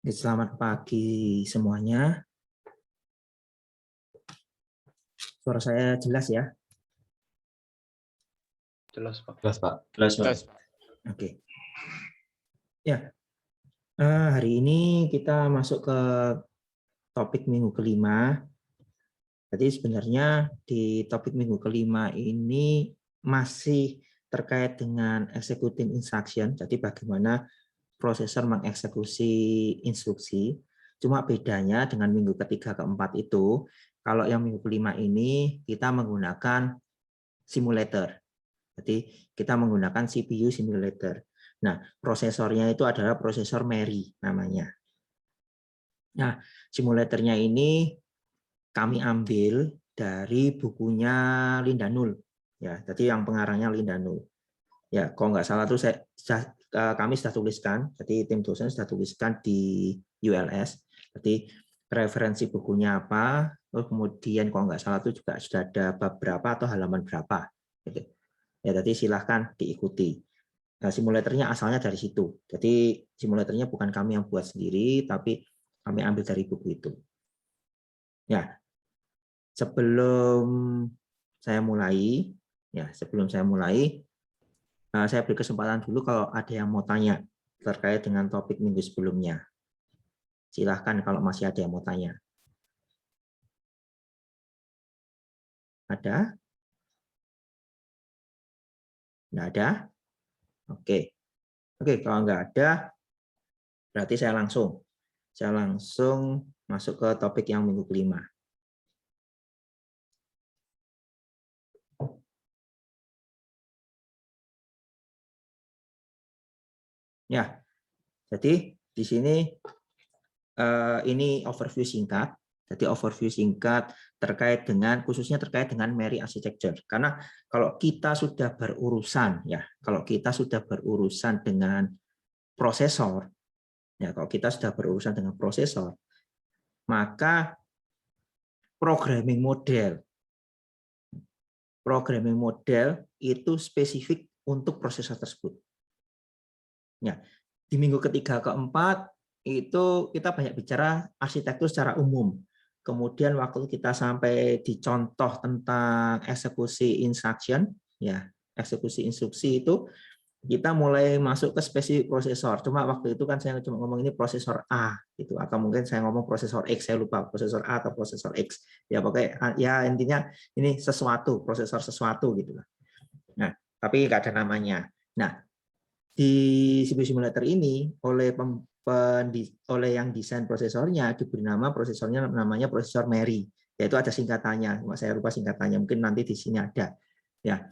Selamat pagi semuanya. Suara saya jelas ya? Jelas, Pak. Jelas, Pak. Jelas, Pak. Oke. Ya, hari ini kita masuk ke topik minggu kelima. Jadi sebenarnya di topik minggu kelima ini masih terkait dengan executing instruction. Jadi bagaimana prosesor mengeksekusi instruksi. Cuma bedanya dengan minggu ketiga keempat itu, kalau yang minggu kelima ini kita menggunakan simulator. Jadi kita menggunakan CPU simulator. Nah, prosesornya itu adalah prosesor Mary namanya. Nah, simulatornya ini kami ambil dari bukunya Linda Null. Ya, jadi yang pengarangnya Linda Null. Ya, kalau nggak salah tuh kami sudah tuliskan, jadi tim dosen sudah tuliskan di ULS. Jadi referensi bukunya apa, kemudian kalau nggak salah itu juga sudah ada bab berapa atau halaman berapa. Gitu. Ya, jadi silahkan diikuti. Nah, simulatornya asalnya dari situ. Jadi simulatornya bukan kami yang buat sendiri, tapi kami ambil dari buku itu. Ya, sebelum saya mulai, saya beri kesempatan dulu kalau ada yang mau tanya terkait dengan topik minggu sebelumnya. Silahkan kalau masih ada yang mau tanya. Ada? Nggak ada? Oke. Oke, kalau nggak ada, berarti saya langsung masuk ke topik yang minggu kelima. Ya, jadi di sini ini overview singkat. Jadi overview singkat khususnya terkait dengan Mary Architecture. Karena kalau kita sudah berurusan dengan prosesor, maka programming model itu spesifik untuk prosesor tersebut. Ya, di minggu ketiga keempat itu kita banyak bicara arsitektur secara umum. Kemudian waktu kita sampai di contoh tentang eksekusi instruction, ya eksekusi instruksi itu kita mulai masuk ke spesifik prosesor. Cuma waktu itu kan saya cuma ngomong ini prosesor A, gitu. Atau mungkin saya ngomong prosesor X, saya lupa prosesor A atau prosesor X. Ya pokoknya ya intinya ini prosesor sesuatu gitu. Nah, tapi nggak ada namanya. Nah, di CPU simulator ini oleh yang desain prosesornya diberi nama prosesornya namanya prosesor Mary, yaitu ada singkatannya. Saya lupa singkatannya, mungkin nanti di sini ada. Ya,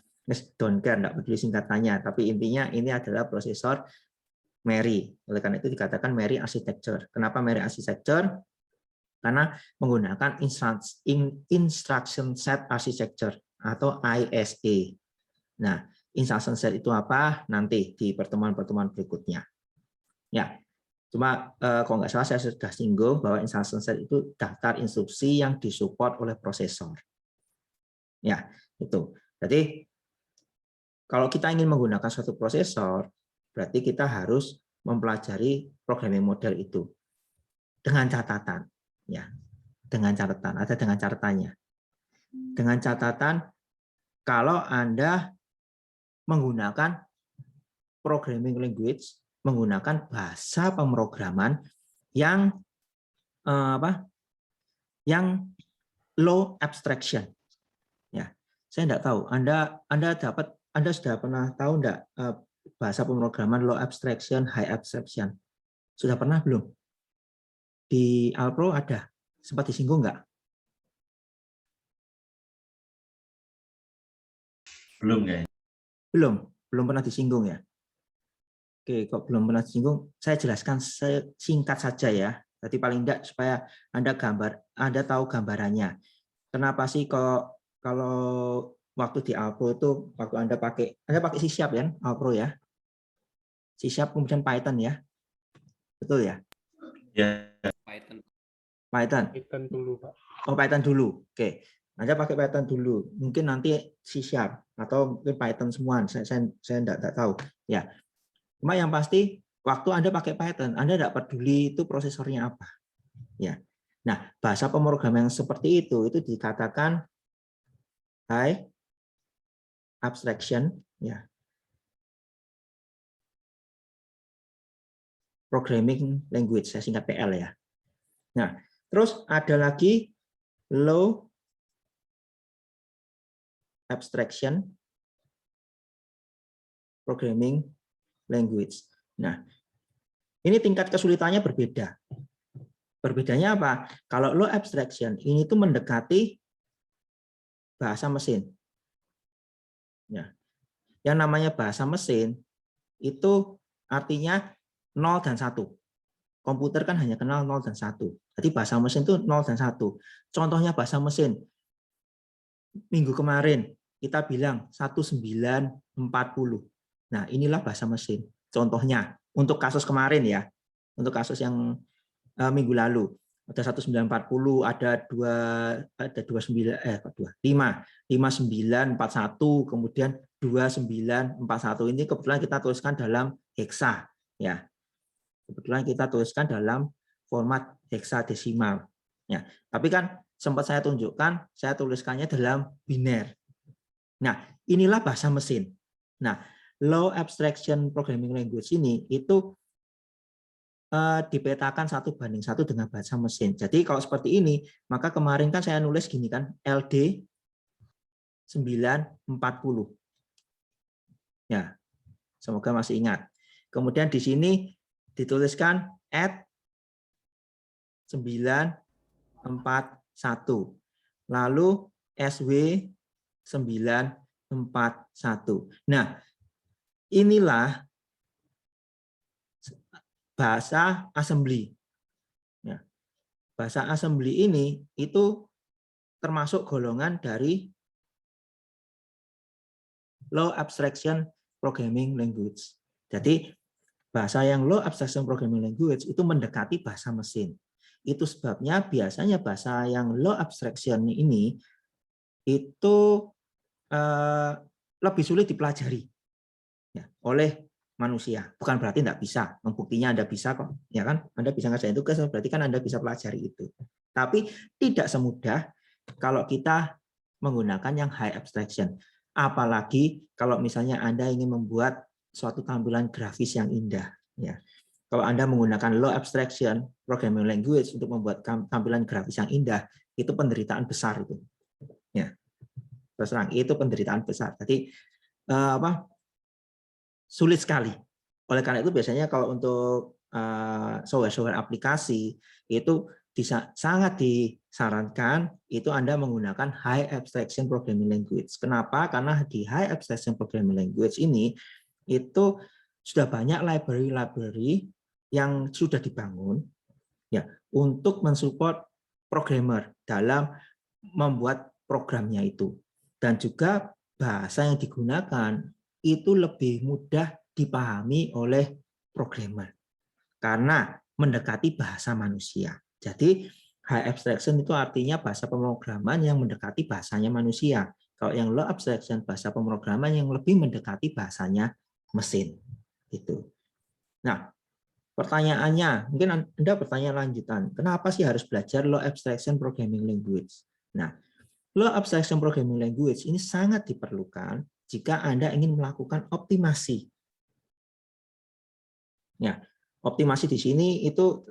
don't care, enggak peduli singkatannya, tapi intinya ini adalah prosesor Mary. Oleh karena itu dikatakan Mary Architecture. Kenapa Mary Architecture? Karena menggunakan Instruction Set Architecture atau ISA. Nah, instruction set itu apa? Nanti di pertemuan-pertemuan berikutnya. Ya, cuma kalau nggak salah saya sudah singgung bahwa instruction set itu daftar instruksi yang disupport oleh prosesor. Ya, itu. Jadi kalau kita ingin menggunakan suatu prosesor, berarti kita harus mempelajari programming model itu dengan catatan. Ya, dengan catatan. Ada dengan catatannya. Dengan catatan kalau Anda menggunakan programming language, menggunakan bahasa pemrograman yang yang low abstraction. Ya, saya tidak tahu. Anda sudah pernah tahu enggak bahasa pemrograman low abstraction, high abstraction? Sudah pernah belum? Di Alpro ada. Sempat disinggung enggak? Belum, kayaknya. Belum pernah disinggung ya. Oke, kok belum pernah disinggung, saya jelaskan singkat saja ya. Jadi paling tidak supaya Anda tahu gambarannya. Kenapa sih kalau waktu di Alpro itu waktu Anda pakai C# ya, Alpro ya. C# kemudian Python ya. Betul ya? Ya. Python dulu, Pak. Oh, Python dulu. Oke. Anda pakai Python dulu. Mungkin nanti C# atau mungkin Python semua. Saya tidak tahu. Ya. Cuma yang pasti waktu Anda pakai Python, Anda tidak peduli itu prosesornya apa. Ya. Nah, bahasa pemrograman yang seperti itu dikatakan high abstraction, ya, programming language, saya singkat PL ya. Nah, terus ada lagi low abstraction programming language. Nah, ini tingkat kesulitannya berbeda. Berbedanya apa? Kalau low abstraction ini tuh mendekati bahasa mesin. Ya. Yang namanya bahasa mesin itu artinya 0 dan 1. Komputer kan hanya kenal 0 dan 1. Jadi bahasa mesin itu 0 dan 1. Contohnya bahasa mesin. Minggu kemarin kita bilang 1940. Nah, inilah bahasa mesin. Contohnya untuk kasus kemarin ya. Untuk kasus yang minggu lalu. Ada 1940, ada 5941, kemudian 2941. Ini kebetulan kita tuliskan dalam heksa ya. Kebetulan kita tuliskan dalam format heksadesimal. Ya, tapi kan sempat saya tunjukkan, saya tuliskannya dalam biner. Nah, inilah bahasa mesin. Nah, low abstraction programming language ini itu dipetakan 1:1 dengan bahasa mesin. Jadi kalau seperti ini, maka kemarin kan saya nulis gini kan, LD 940. Ya, semoga masih ingat. Kemudian di sini dituliskan add 941. Lalu SW 941. Nah, inilah bahasa assembly. Ya. Bahasa assembly ini itu termasuk golongan dari low abstraction programming language. Jadi bahasa yang low abstraction programming language itu mendekati bahasa mesin. Itu sebabnya biasanya bahasa yang low abstraction ini itu lebih sulit dipelajari ya, oleh manusia. Bukan berarti tidak bisa. Buktinya Anda bisa kok, ya kan? Anda bisa ngerjain tugas, berarti kan Anda bisa pelajari itu. Tapi tidak semudah kalau kita menggunakan yang high abstraction. Apalagi kalau misalnya Anda ingin membuat suatu tampilan grafis yang indah. Ya. Kalau Anda menggunakan low abstraction programming language untuk membuat tampilan grafis yang indah, itu penderitaan besar itu. Ya. Terus terang, itu penderitaan besar. Jadi sulit sekali. Oleh karena itu biasanya kalau untuk software aplikasi itu sangat disarankan itu Anda menggunakan high abstraction programming language. Kenapa? Karena di high abstraction programming language ini itu sudah banyak library-library yang sudah dibangun ya untuk mensupport programmer dalam membuat programnya itu. Dan juga bahasa yang digunakan itu lebih mudah dipahami oleh programmer karena mendekati bahasa manusia. Jadi high abstraction itu artinya bahasa pemrograman yang mendekati bahasanya manusia. Kalau yang low abstraction bahasa pemrograman yang lebih mendekati bahasanya mesin. Itu. Nah, pertanyaannya, mungkin Anda bertanya lanjutan, kenapa sih harus belajar low abstraction programming language? Nah, low abstraction programming language ini sangat diperlukan jika Anda ingin melakukan optimasi. Ya, optimasi di sini itu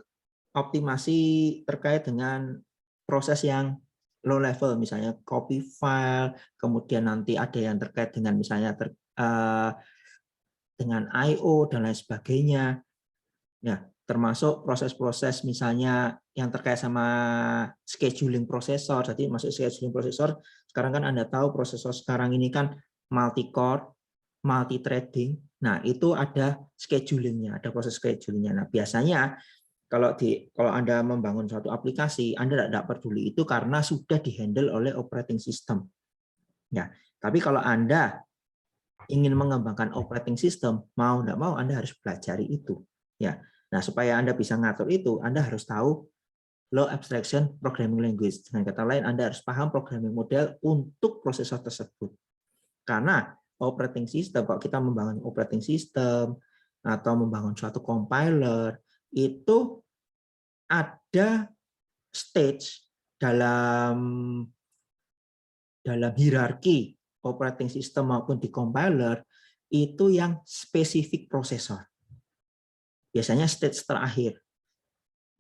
optimasi terkait dengan proses yang low level, misalnya copy file, kemudian nanti ada yang terkait dengan misalnya dengan I/O dan lain sebagainya. Ya, termasuk proses-proses misalnya yang terkait sama scheduling prosesor. Jadi masuk scheduling prosesor, sekarang kan Anda tahu prosesor sekarang ini kan multi-core, multi-threading. Nah, itu ada schedulingnya, ada proses schedulingnya. Nah, biasanya kalau Anda membangun suatu aplikasi, Anda tidak peduli itu karena sudah dihandle oleh operating system. Ya, tapi kalau Anda ingin mengembangkan operating system, mau tidak mau Anda harus pelajari itu. Ya, nah supaya Anda bisa ngatur itu, Anda harus tahu low abstraction programming language. Dengan kata lain, Anda harus paham programming model untuk prosesor tersebut. Karena operating system, kalau kita membangun operating system, atau membangun suatu compiler, itu ada stage dalam hierarki operating system maupun di compiler itu yang spesifik prosesor. Biasanya stage terakhir.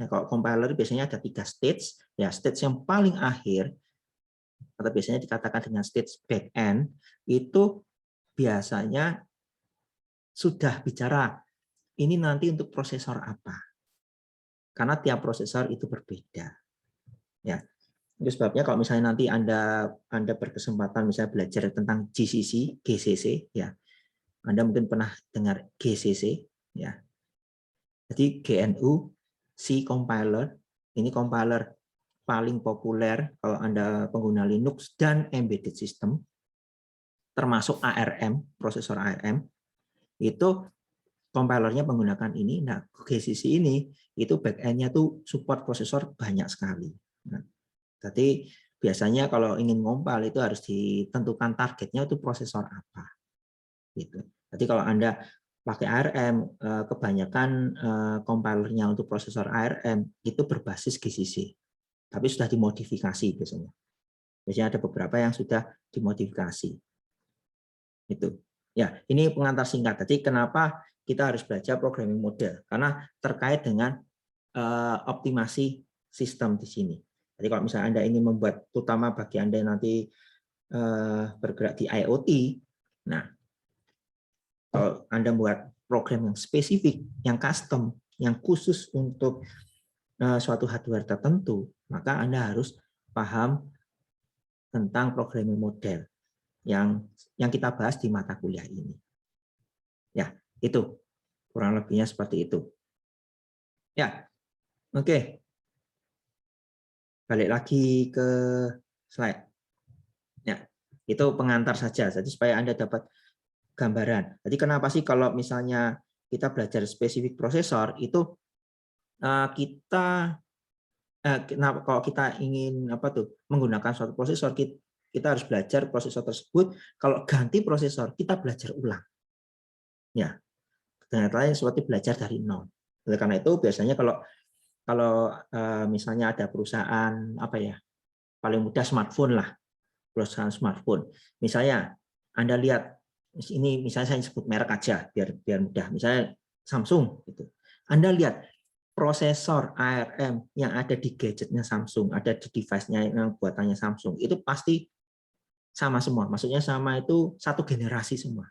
Nah, kalau compiler biasanya ada 3 stage, ya stage yang paling akhir atau biasanya dikatakan dengan stage back end itu biasanya sudah bicara ini nanti untuk prosesor apa. Karena tiap prosesor itu berbeda. Ya. Itu sebabnya kalau misalnya nanti Anda berkesempatan misalnya belajar tentang GCC, ya. Anda mungkin pernah dengar GCC, ya. Jadi GNU C compiler, ini compiler paling populer kalau Anda pengguna Linux dan embedded system, termasuk ARM, prosesor ARM, itu compilernya menggunakan ini. Nah, GCC ini itu back-end-nya tuh support prosesor banyak sekali. Nah, jadi biasanya kalau ingin ngompal itu harus ditentukan targetnya itu prosesor apa. Gitu. Jadi kalau Anda pakai ARM, kebanyakan compilernya untuk prosesor ARM itu berbasis GCC, tapi sudah dimodifikasi biasanya. Biasanya ada beberapa yang sudah dimodifikasi. Itu. Ya, ini pengantar singkat. Jadi kenapa kita harus belajar programming model? Karena terkait dengan optimasi sistem di sini. Jadi kalau misalnya Anda ingin membuat, terutama bagi Anda yang nanti bergerak di IoT, nah kalau Anda buat program yang spesifik, yang custom, yang khusus untuk suatu hardware tertentu, maka Anda harus paham tentang programming model yang kita bahas di mata kuliah ini. Ya, itu kurang lebihnya seperti itu. Ya, oke. Balik lagi ke slide. Ya, itu pengantar saja. Jadi supaya Anda dapat gambaran. Jadi kenapa sih kalau misalnya kita belajar spesifik prosesor itu kalau kita ingin menggunakan suatu prosesor, kita harus belajar prosesor tersebut. Kalau ganti prosesor kita belajar ulang. Ya, dengan lain seperti belajar dari nol. Oleh karena itu biasanya kalau misalnya ada perusahaan paling mudah smartphone lah, perusahaan smartphone. Misalnya Anda lihat ini, misalnya saya sebut merek aja biar mudah. Misalnya Samsung gitu. Anda lihat prosesor ARM yang ada di gadgetnya Samsung, ada di device-nya yang buatannya Samsung, itu pasti sama semua. Maksudnya sama itu satu generasi semua.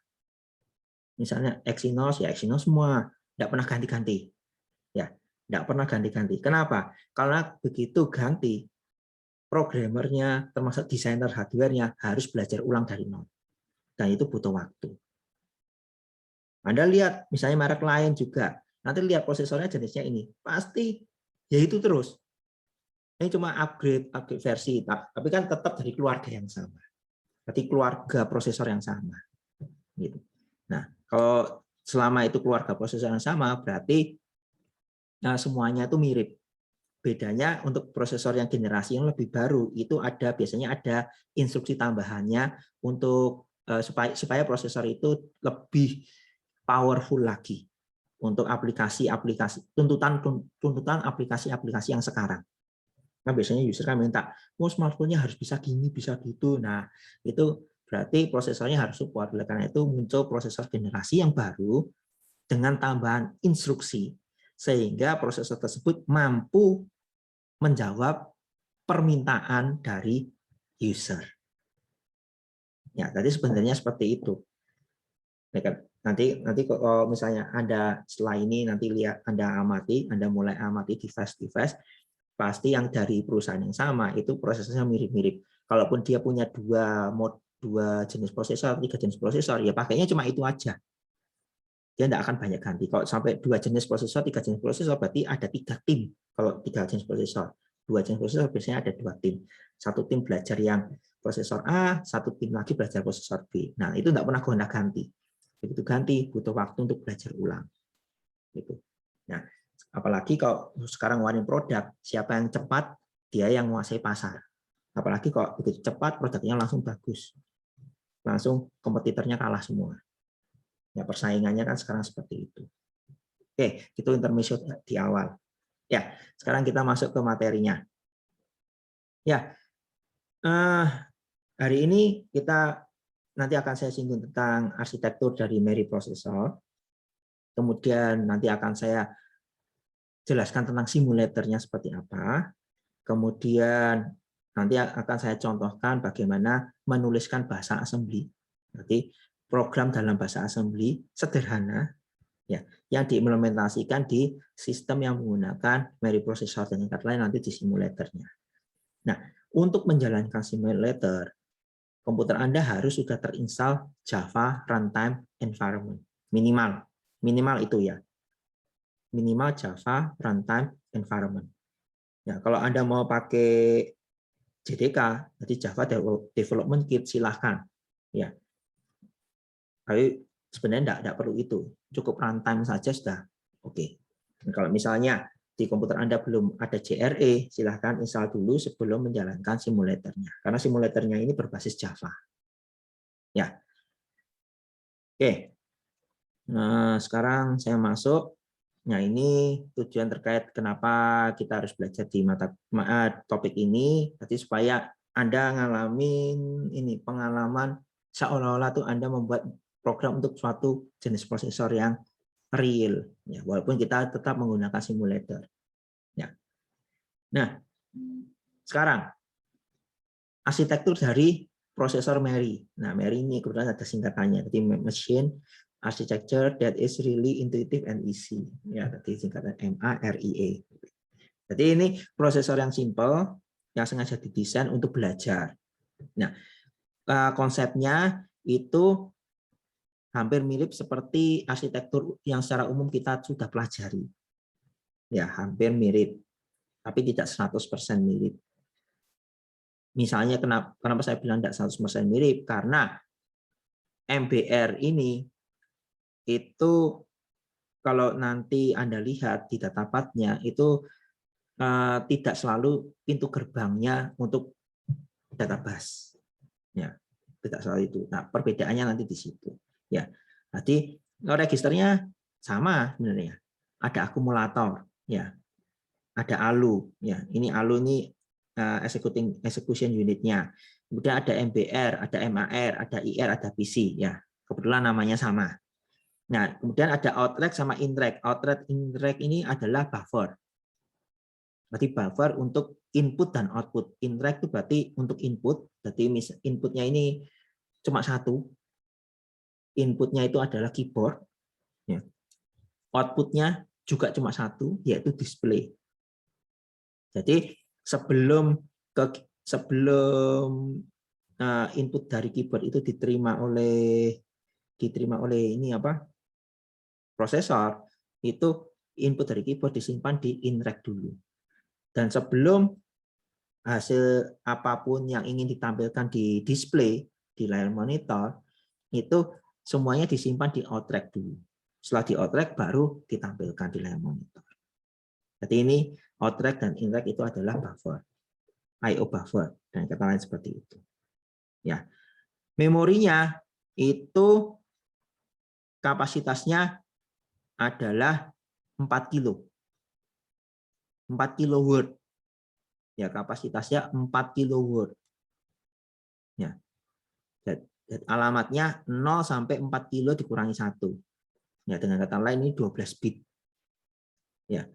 Misalnya Exynos, ya Exynos semua, tidak pernah ganti-ganti. Ya, tidak pernah ganti-ganti. Kenapa? Karena begitu ganti, programmernya, termasuk desainer hardware-nya harus belajar ulang dari nol. Dan itu butuh waktu. Anda lihat, misalnya merek lain juga, nanti lihat prosesornya jenisnya ini, pasti ya itu terus. Ini cuma upgrade versi, tapi kan tetap dari keluarga yang sama. Berarti keluarga prosesor yang sama. Gitu. Nah, kalau selama itu keluarga prosesor yang sama, berarti semuanya itu mirip. Bedanya untuk prosesor yang generasi yang lebih baru itu biasanya ada instruksi tambahannya untuk supaya prosesor itu lebih powerful lagi untuk aplikasi-aplikasi, tuntutan aplikasi-aplikasi yang sekarang. Nah, biasanya user kan minta, smartphone-nya harus bisa gini, bisa gitu. Nah, itu berarti prosesornya harus support. Oleh karena itu muncul prosesor generasi yang baru dengan tambahan instruksi, sehingga prosesor tersebut mampu menjawab permintaan dari user. Ya, tadi sebenarnya seperti itu. Nanti kalau misalnya Anda setelah ini nanti lihat Anda mulai amati device-device, pasti yang dari perusahaan yang sama itu prosesnya mirip-mirip. Kalaupun dia punya dua jenis prosesor, 3 jenis prosesor, ya pakainya cuma itu aja. Dia tidak akan banyak ganti. Kalau sampai 2 jenis prosesor, 3 jenis prosesor, berarti ada 3 tim. Kalau 3 jenis prosesor, 2 jenis prosesor biasanya ada 2 tim. Satu tim belajar yang prosesor A, satu tim lagi belajar prosesor B. Nah, itu tidak pernah gonta-ganti. Begitu ganti, butuh waktu untuk belajar ulang. Gitu. Nah, apalagi kalau sekarang ngeluarin produk, siapa yang cepat, dia yang menguasai pasar. Apalagi kalau begitu cepat, produknya langsung bagus. Langsung kompetitornya kalah semua. Ya, persaingannya kan sekarang seperti itu. Oke, itu intermezzo di awal. Ya, sekarang kita masuk ke materinya. Ya, hari ini kita nanti akan saya singgung tentang arsitektur dari memory processor. Kemudian nanti akan saya jelaskan tentang simulatornya seperti apa. Kemudian nanti akan saya contohkan bagaimana menuliskan bahasa assembly. Jadi program dalam bahasa assembly sederhana ya yang diimplementasikan di sistem yang menggunakan memory processor, dengan kata lain nanti di simulatornya. Nah, untuk menjalankan simulator, komputer Anda harus sudah terinstall Java Runtime Environment minimal itu ya, minimal Java Runtime Environment. Ya, kalau Anda mau pakai JDK, jadi Java Development Kit, silahkan. Ya, tapi sebenarnya tidak perlu itu, cukup runtime saja sudah oke. Kalau misalnya di komputer Anda belum ada JRE, silahkan install dulu sebelum menjalankan simulatornya, karena simulatornya ini berbasis Java. Ya, oke. Nah, sekarang saya masuk. Nah, ini tujuan terkait kenapa kita harus belajar di topik ini, berarti supaya Anda ngalamin ini pengalaman seolah-olah tuh Anda membuat program untuk suatu jenis prosesor yang real, ya, walaupun kita tetap menggunakan simulator. Ya. Nah, sekarang arsitektur dari prosesor memory. Nah, memory ini kebetulan ada singkatannya, jadi machine architecture that is really intuitive and easy. Ya, tadi singkatan MARIE. Jadi ini prosesor yang simple, yang sengaja didesain untuk belajar. Nah, konsepnya itu hampir mirip seperti arsitektur yang secara umum kita sudah pelajari. Ya, hampir mirip, tapi tidak 100% mirip. Misalnya kenapa saya bilang tidak 100% mirip? Karena MBR ini itu kalau nanti Anda lihat di datapadnya itu tidak selalu pintu gerbangnya untuk database. Ya, tidak selalu itu. Nah, perbedaannya nanti di situ. Ya, jadi registernya sama sebenarnya. Ada akumulator, ya, ada ALU, ya. Ini ALU ini execution unitnya. Kemudian ada MBR, ada MAR, ada IR, ada PC, ya. Kebetulan namanya sama. Nah, kemudian ada outrack sama intrack. Outrack, intrack ini adalah buffer. Berarti buffer untuk input dan output. Intrack itu berarti untuk input. Berarti inputnya ini cuma satu. Inputnya itu adalah keyboard. Outputnya juga cuma satu, yaitu display. Jadi sebelum input dari keyboard itu diterima oleh ini apa? Prosesor, itu input dari keyboard disimpan di intrack dulu. Dan sebelum hasil apapun yang ingin ditampilkan di display di layar monitor, itu semuanya disimpan di outrack dulu. Setelah di outrack baru ditampilkan di layar monitor. Jadi ini outrack dan intrack itu adalah buffer, I/O buffer, dan kata lain seperti itu. Ya, memorinya itu kapasitasnya adalah 4 kilo. 4 kilo word. Ya, kapasitasnya 4 kilo word. Ya. Dan alamatnya 0 sampai 4 kilo dikurangi 1. Ya, dengan kata lain ini 12 bit. Ya.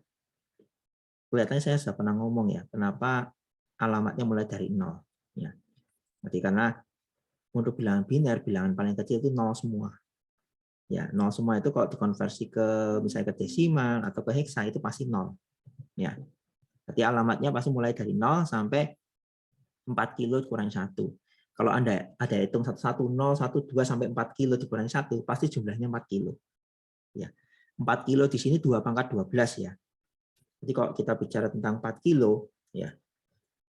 Kelihatannya saya sudah pernah ngomong ya, kenapa alamatnya mulai dari 0. Ya. Jadi karena untuk bilangan biner, bilangan paling kecil itu 0 semua. Ya, 0 semua itu kalau dikonversi ke misalnya ke desimal atau ke heksa itu pasti 0. Ya. Jadi alamatnya pasti mulai dari 0 sampai 4 kilo dikurangi 1. Kalau Anda ada hitung 1, 0, 1, 2 sampai 4 kilo dikurangi 1, pasti jumlahnya 4 kilo. Ya. 4 kilo di sini 2 pangkat 12 ya. Jadi kalau kita bicara tentang 4 kilo, ya,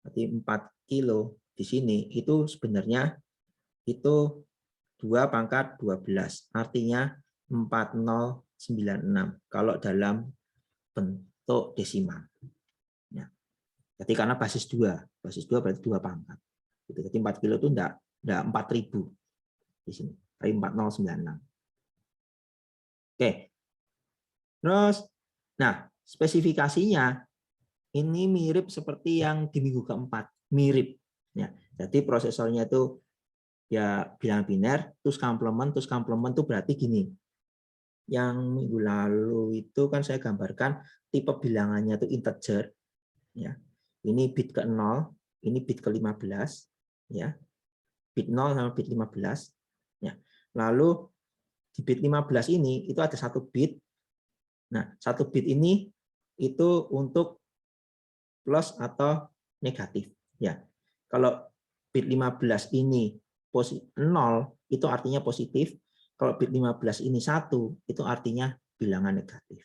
berarti 4 kilo di sini itu sebenarnya itu 2 pangkat 12, artinya 4096 kalau dalam bentuk desimal. Ya. Jadi karena basis 2 berarti 2 pangkat. Jadi 4 kilo itu enggak 4000 di sini, tapi 4096. Oke. Terus, nah spesifikasinya ini mirip seperti yang di minggu keempat, mirip. Ya, jadi prosesornya itu ya bilangan biner, terus komplement itu berarti gini. Yang minggu lalu itu kan saya gambarkan tipe bilangannya itu integer. Ya, ini bit ke 0, ini bit ke 15, ya, bit 0 sama bit 15. Ya. Lalu di bit 15 ini itu ada satu bit. Nah, satu bit ini itu untuk plus atau negatif. Ya, kalau bit 15 ini 0 itu artinya positif. Kalau bit 15 ini 1 itu artinya bilangan negatif.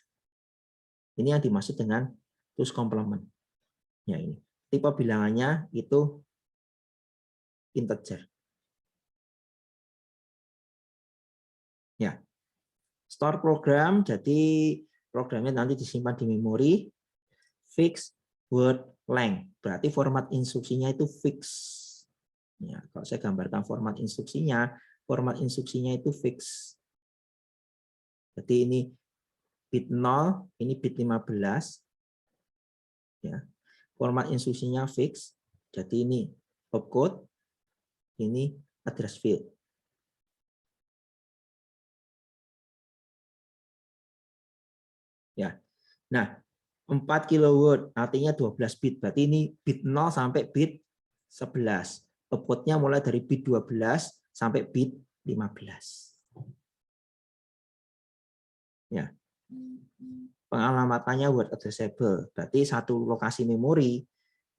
Ini yang dimaksud dengan two's complement. Ya, ini tipe bilangannya itu integer. Ya, store program, jadi programnya nanti disimpan di memori. Fixed word length, berarti format instruksinya itu fix. Ya, kalau saya gambarkan format instruksinya itu fix. Jadi ini bit 0, ini bit 15. Ya. Format instruksinya fix. Jadi ini opcode, ini address field. Ya. Nah, 4 kilowatt artinya 12 bit. Berarti ini bit 0 sampai bit 11. Opcode-nya mulai dari bit 12 sampai bit 15. Ya. Pengalamannya word addressable. Berarti satu lokasi memori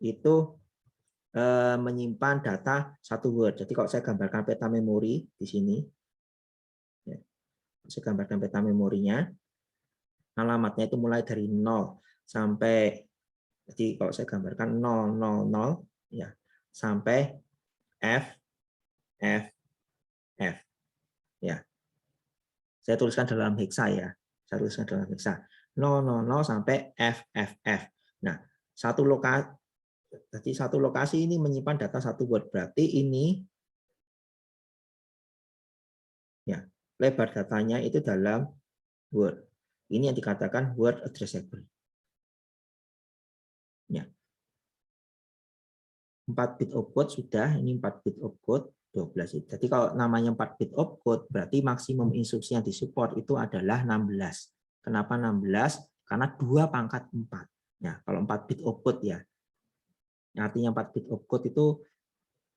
itu menyimpan data satu word. Jadi kalau saya gambarkan peta memori di sini, ya, saya gambarkan peta memorinya, alamatnya itu mulai dari 0 sampai, jadi kalau saya gambarkan 000 ya sampai F F F ya. Saya tuliskan dalam hexa ya. Saya tuliskan dalam hexa 000 sampai F F F. Nah, satu lokasi ini menyimpan data satu word, berarti ini ya lebar datanya itu dalam word. Ini yang dikatakan word addressable. Ya. 4 bit opcode sudah, ini 4 bit opcode 12 bit. Jadi kalau namanya 4 bit opcode berarti maksimum instruksi yang disupport itu adalah 16. Kenapa 16? Karena 2 pangkat 4. Ya, kalau 4 bit opcode ya. Artinya 4 bit opcode itu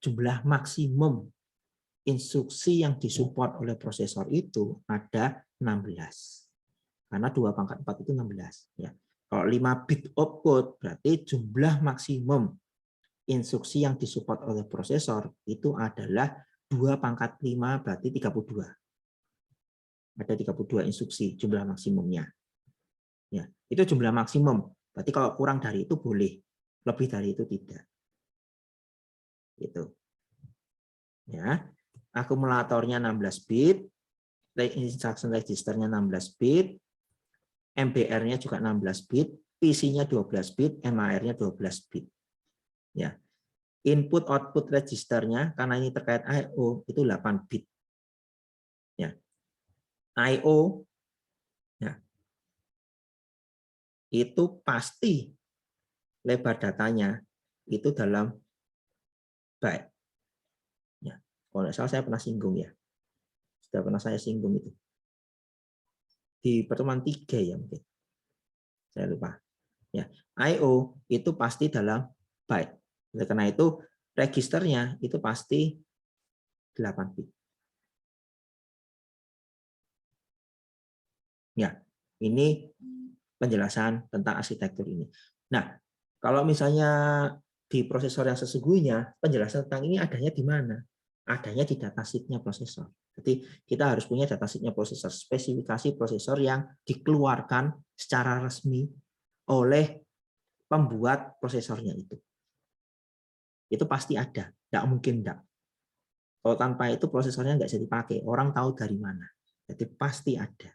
jumlah maksimum instruksi yang disupport oleh prosesor itu ada 16. Karena 2 pangkat 4 itu 16. Ya. Kalau 5 bit opcode berarti jumlah maksimum instruksi yang disupport oleh prosesor itu adalah 2 pangkat 5 berarti 32. Ada 32 instruksi jumlah maksimumnya. Ya, itu jumlah maksimum. Berarti kalau kurang dari itu boleh, lebih dari itu tidak. Gitu. Ya. Akumulatornya 16 bit, instruction registernya 16 bit, MBR-nya juga 16 bit, PC-nya 12 bit, MAR-nya 12 bit. Ya. Input output registernya karena ini terkait I/O itu 8 bit. Ya. I/O ya, itu pasti lebar datanya itu dalam byte. Ya. Kalau nggak salah saya pernah singgung ya. Sudah pernah saya singgung itu. Di pertemuan 3 ya mungkin. Saya lupa. Ya. I/O itu pasti dalam byte. Oleh karena itu registernya itu pasti 8 bit. Ya, ini penjelasan tentang arsitektur ini. Nah, kalau misalnya di prosesor yang sesungguhnya, penjelasan tentang ini adanya di mana? Adanya di datasheet-nya prosesor. Jadi kita harus punya datasheet-nya prosesor, spesifikasi prosesor yang dikeluarkan secara resmi oleh pembuat prosesornya itu. Itu pasti ada, tidak mungkin tidak. Kalau tanpa itu prosesornya nggak bisa dipakai, orang tahu dari mana. Jadi pasti ada.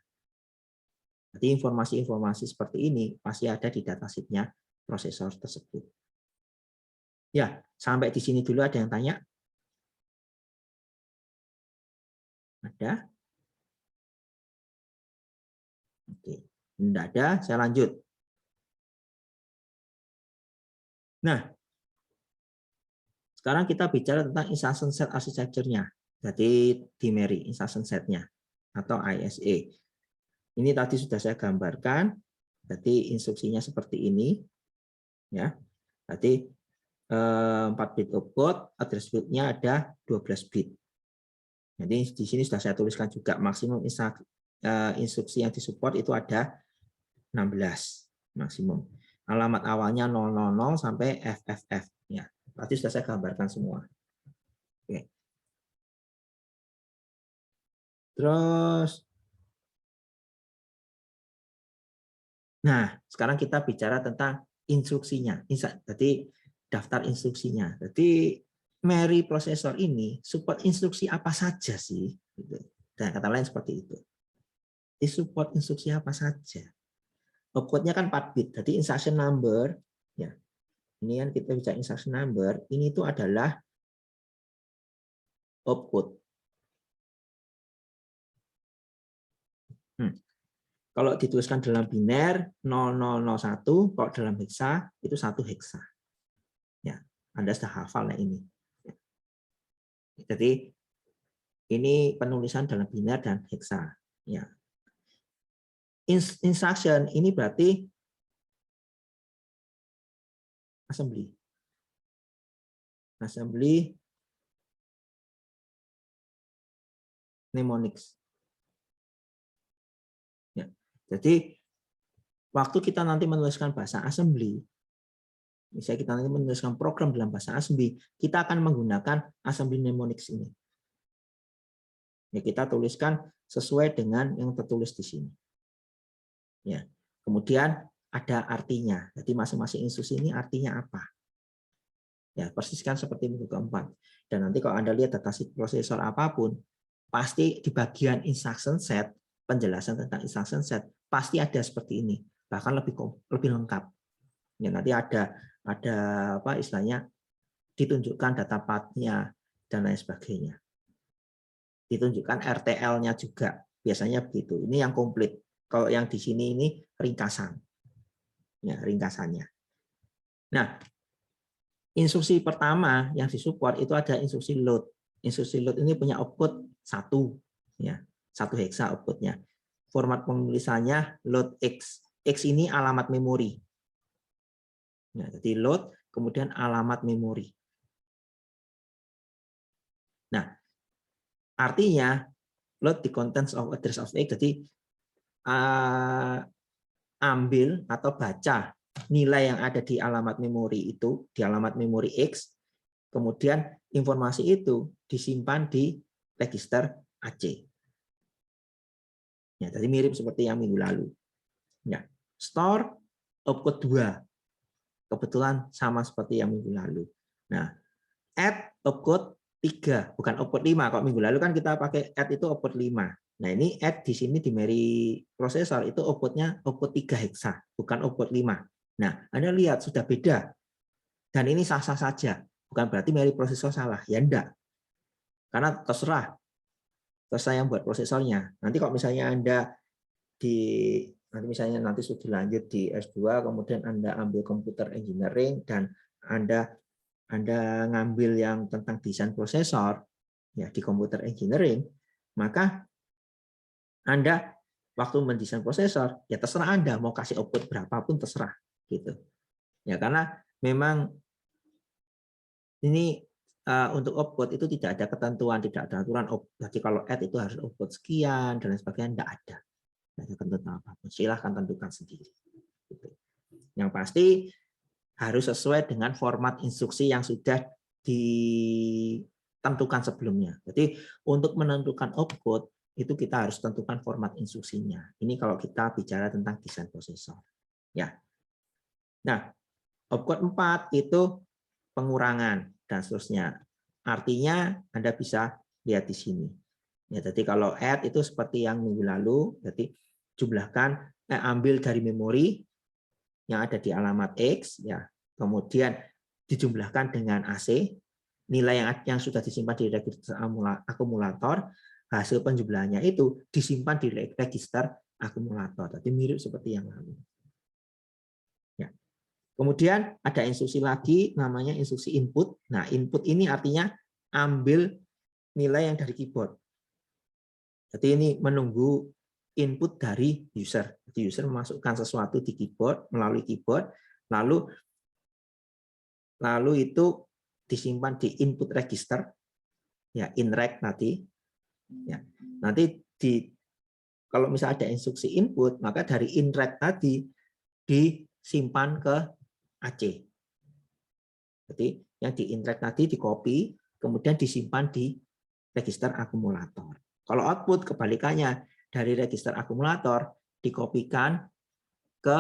Jadi informasi-informasi seperti ini pasti ada di datasheet-nya prosesor tersebut. Ya, sampai di sini dulu ada yang tanya? Ada? Tidak ada, saya lanjut. Nah, sekarang kita bicara tentang instruction set architecture-nya. Jadi DMARY, instruction set-nya atau ISA. Ini tadi sudah saya gambarkan. Jadi instruksinya seperti ini. Ya. Jadi 4 bit opcode, address bit-nya ada 12 bit. Jadi di sini sudah saya tuliskan juga maksimum instruksi yang disupport itu ada 16 maksimum. Alamat awalnya 000 sampai FFF. Ya, tadi sudah saya gambarkan semua. Oke. Terus, nah sekarang kita bicara tentang instruksinya. Jadi daftar instruksinya. Jadi Mary prosesor ini support instruksi apa saja sih? Dan kata lain seperti itu. Di support instruksi apa saja? Opcode-nya kan 4 bit. Jadi instruction number, ya. Ini kan kita bicara instruction number. Ini itu adalah opcode. Kalau dituliskan dalam biner 0001, kalau dalam heksa itu 1 heksa. Ya, Anda sudah hafal ya ini. Jadi ini penulisan dalam biner dan heksa. Ya. Instruction ini berarti assembly. Assembly mnemonics. Ya. Jadi waktu kita nanti menuliskan bahasa assembly, misalnya kita nanti menuliskan program dalam bahasa assembly, kita akan menggunakan assembly mnemonics ini. Ya, kita tuliskan sesuai dengan yang tertulis di sini. Ya. Kemudian ada artinya. Jadi masing-masing instruksi ini artinya apa? Ya, persiskan seperti minggu keempat. Dan nanti kalau Anda lihat datasheet prosesor apapun, pasti di bagian instruction set, penjelasan tentang instruction set, pasti ada seperti ini. Bahkan lebih lengkap. Ya, nanti ada apa istilahnya, ditunjukkan data path-nya dan lain sebagainya. Ditunjukkan RTL-nya juga. Biasanya begitu. Ini yang komplit. Kalau yang di sini ini ringkasan. Ya, ringkasannya. Nah, instruksi pertama yang disupport itu ada instruksi load. Instruksi load ini punya opcode 1, ya, 1 heksa outputnya. Format penulisannya load X. X ini alamat memori. Nah, jadi load kemudian alamat memori. Nah, artinya load the contents of address of X. Jadi ambil atau baca nilai yang ada di alamat memori itu, di alamat memori X, kemudian informasi itu disimpan di register AC. Ya, jadi mirip seperti yang minggu lalu. Ya, store opcode 2. Kebetulan sama seperti yang minggu lalu. Nah, add opcode 3, bukan opcode 5. Kalau minggu lalu kan kita pakai add itu opcode 5. Nah, ini add di sini di Mary prosesor itu opcode-nya opcode 3 heksa, bukan opcode 5. Nah, Anda lihat sudah beda. Dan ini sah-sah saja. Bukan berarti Mary prosesor salah. Ya enggak. Karena terserah yang buat prosesornya. Nanti kalau misalnya Anda nanti sudah lanjut di S2, kemudian Anda ambil computer engineering dan Anda ngambil yang tentang desain prosesor ya di computer engineering, maka Anda waktu mendesain prosesor ya terserah Anda mau kasih output berapapun terserah gitu. Ya karena memang ini untuk output itu tidak ada ketentuan, tidak ada aturan. Jadi kalau add itu harus output sekian dan lain sebagainya, tidak ada. Tidak ada ketentuan apapun. Silahkan tentukan sendiri. Gitu. Yang pasti harus sesuai dengan format instruksi yang sudah ditentukan sebelumnya. Jadi untuk menentukan output itu kita harus tentukan format instruksinya. Ini kalau kita bicara tentang desain prosesor. Ya. Nah, opcode 4 itu pengurangan dan seterusnya. Artinya Anda bisa lihat di sini. Ya, jadi kalau add itu seperti yang minggu lalu, jadi jumlahkan ambil dari memori yang ada di alamat X, ya, kemudian dijumlahkan dengan AC, nilai yang sudah disimpan di register akumulator, hasil penjumlahannya itu disimpan di register akumulator. Jadi mirip seperti yang lalu. Ya. Kemudian ada instruksi lagi namanya instruksi input. Nah, input ini artinya ambil nilai yang dari keyboard. Jadi ini menunggu input dari user. Jadi user memasukkan sesuatu di keyboard melalui keyboard, lalu itu disimpan di input register, ya inreg nanti. Ya, nanti kalau misalnya ada instruksi input, maka dari inreg tadi disimpan ke AC. Jadi yang di inreg tadi di copy, kemudian disimpan di register akumulator. Kalau output kebalikannya, dari register akumulator dikopikan ke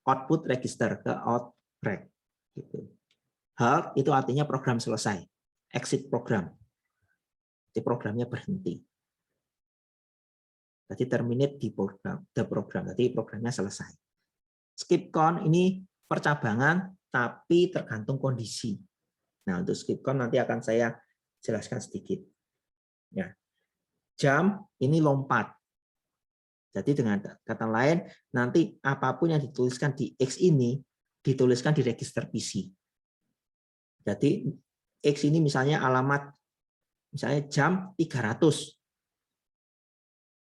output register, ke outreg. Gitu. Halt itu artinya program selesai, exit program. Jadi programnya berhenti. Jadi terminate di program, the program. Jadi programnya selesai. Skip count ini percabangan, tapi tergantung kondisi. Nah, untuk skip count nanti akan saya jelaskan sedikit. Ya. Jump ini lompat. Jadi dengan kata lain, nanti apapun yang dituliskan di X ini dituliskan di register PC. Jadi X ini misalnya alamat, misalnya jam 300.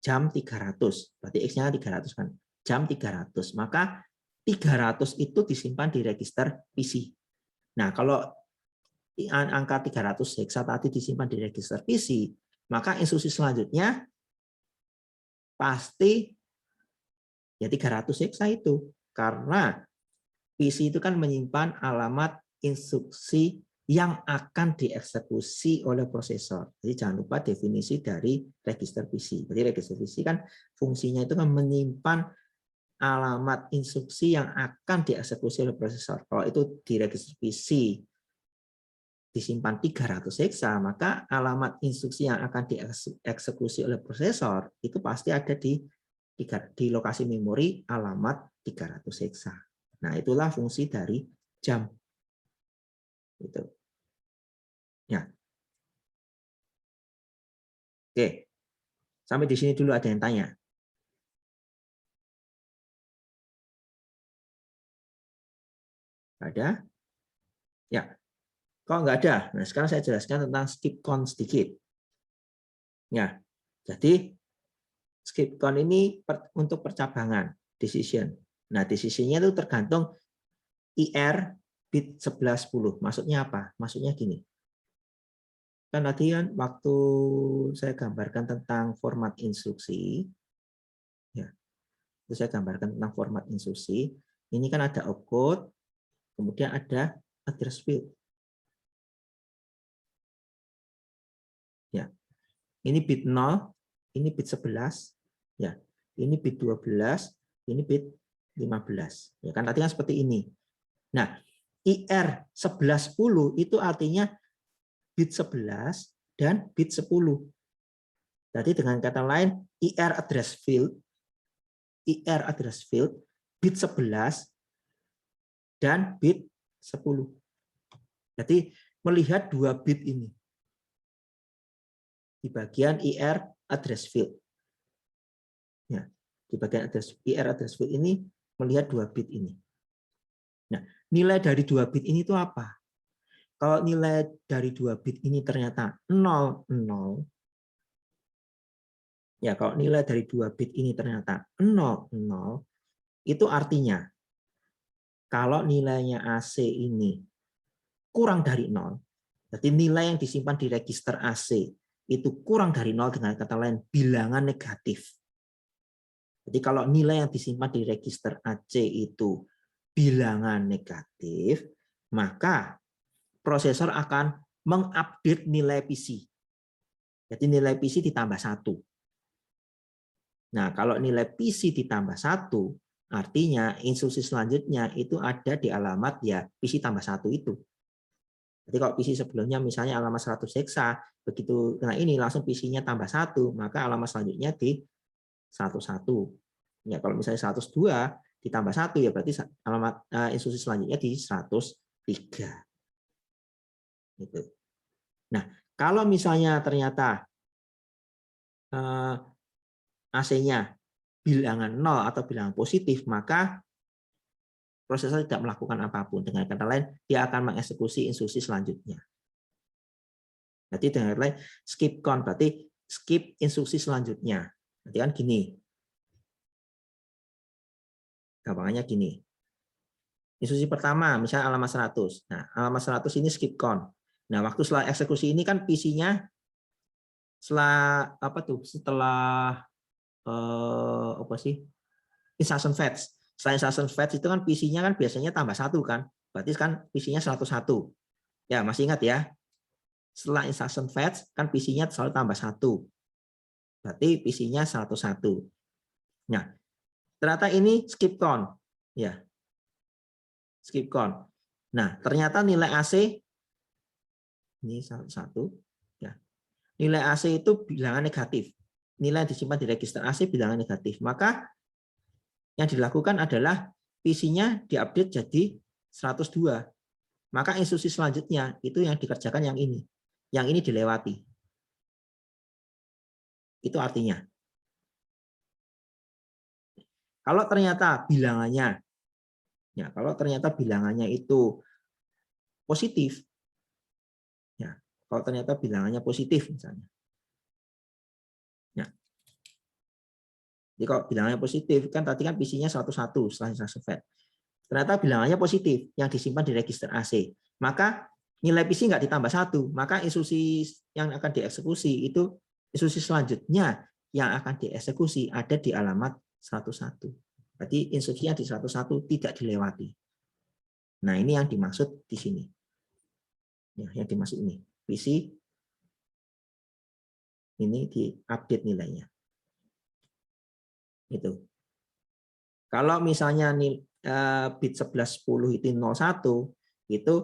Jam 300, berarti X-nya 300 kan. Jam 300, maka 300 itu disimpan di register PC. Nah, kalau angka 300 heksa tadi disimpan di register PC, maka instruksi selanjutnya pasti ya 300 heksa itu. Karena PC itu kan menyimpan alamat instruksi yang akan dieksekusi oleh prosesor. Jadi jangan lupa definisi dari register PC. Jadi register PC kan fungsinya itu kan menyimpan alamat instruksi yang akan dieksekusi oleh prosesor. Kalau itu di register PC disimpan 300 heksa, maka alamat instruksi yang akan dieksekusi oleh prosesor itu pasti ada di lokasi memori alamat 300 heksa. Nah, itulah fungsi dari jam. Gitu. Ya. Oke. Sampai di sini dulu ada yang tanya. Ada? Ya. Kalau nggak ada, nah sekarang saya jelaskan tentang skip count sedikit. Ya. Jadi skip count ini untuk percabangan, decision. Nah, decision-nya itu tergantung IR bit 1110. Maksudnya apa? Maksudnya gini. Kan tadi kan waktu saya gambarkan tentang format instruksi, ya, itu saya gambarkan tentang format instruksi. Ini kan ada opcode, kemudian ada address field. Ya, ini bit 0, ini bit 11, ya, ini bit 12, ini bit 15. Ya kan tadi kan seperti ini. Nah, IR 1110 itu artinya bit 11 dan bit 10. Jadi dengan kata lain, IR address field bit 11 dan bit 10. Jadi melihat dua bit ini di bagian IR address field. Ya, di bagian IR address field ini melihat dua bit ini. Nah, nilai dari dua bit ini itu apa? Kalau nilai dari 2 bit ini ternyata 00, ya kalau nilai dari 2 bit ini ternyata 00, itu artinya kalau nilainya AC ini kurang dari 0, jadi nilai yang disimpan di register AC itu kurang dari 0, dengan kata lain bilangan negatif. Jadi kalau nilai yang disimpan di register AC itu bilangan negatif, maka prosesor akan mengupdate nilai PC. Jadi nilai PC ditambah 1. Nah, kalau nilai PC ditambah 1, artinya instruksi selanjutnya itu ada di alamat ya PC tambah 1 itu. Jadi kalau PC sebelumnya misalnya alamat 100 heksa, begitu kena ini langsung PC-nya tambah 1, maka alamat selanjutnya di 101. Ya, kalau misalnya 102 ditambah 1 ya berarti alamat instruksi selanjutnya di 103. Gitu. Nah, kalau misalnya ternyata AC-nya bilangan 0 atau bilangan positif, maka prosesor tidak melakukan apapun. Dengan kata lain, dia akan mengeksekusi instruksi selanjutnya. Jadi dengan kata lain, skip count berarti skip instruksi selanjutnya. Berarti kan gini. Gampangannya gini. Instruksi pertama, misalnya alamat 100. Nah, alamat 100 ini skip count. Nah, waktu setelah eksekusi ini kan PC-nya setelah apa tuh? Setelah apa sih? Instruction fetch. Setelah instruction fetch itu kan PC-nya kan biasanya tambah 1 kan. Berarti kan PC-nya 101. Ya, masih ingat ya? Setelah instruction fetch kan PC-nya selalu tambah 1. Berarti PC-nya 101. Nah, ternyata ini skip count. Ya. Skip count. Nah, ternyata nilai AC ini 1. Ya. Nilai AC itu bilangan negatif. Nilai yang disimpan di register AC bilangan negatif. Maka yang dilakukan adalah PC-nya diupdate jadi 102. Maka instruksi selanjutnya itu yang dikerjakan yang ini. Yang ini dilewati. Itu artinya. Kalau ternyata bilangannya itu positif, ya, kalau ternyata bilangannya positif misalnya. Ya. Jadi kalau bilangannya positif, kan tadi kan PC-nya 101 setelah instruction fetch. Ternyata bilangannya positif yang disimpan di register AC. Maka nilai PC nggak ditambah 1, maka instruksi yang akan dieksekusi itu instruksi selanjutnya yang akan dieksekusi ada di alamat 101. Berarti instruksinya di 101 tidak dilewati. Nah, ini yang dimaksud di sini. Ya, yang dimaksud ini. PC ini diupdate nilainya. Itu. Kalau misalnya bit 1110 itu 01, itu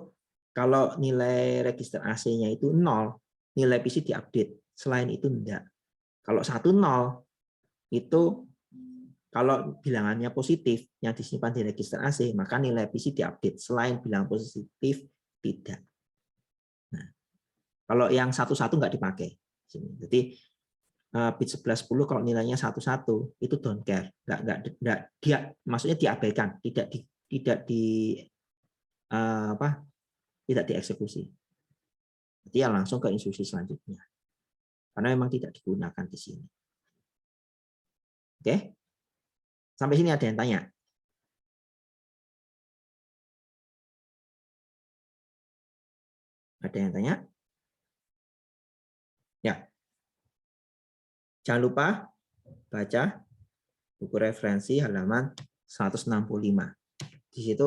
kalau nilai register AC-nya itu 0, nilai PC diupdate. Selain itu enggak. Kalau 10 itu kalau bilangannya positif yang disimpan di register AC, maka nilai PC diupdate. Selain bilangan positif tidak. Nah, kalau yang 11 nggak dipakai. Jadi bit 1110 kalau nilainya 11 itu don't care, nggak dia maksudnya diabaikan, tidak dieksekusi. Jadi ya langsung ke instruksi selanjutnya. Karena memang tidak digunakan di sini. Oke? Sampai sini ada yang tanya? Ada yang tanya? Ya. Jangan lupa baca buku referensi halaman 165. Di situ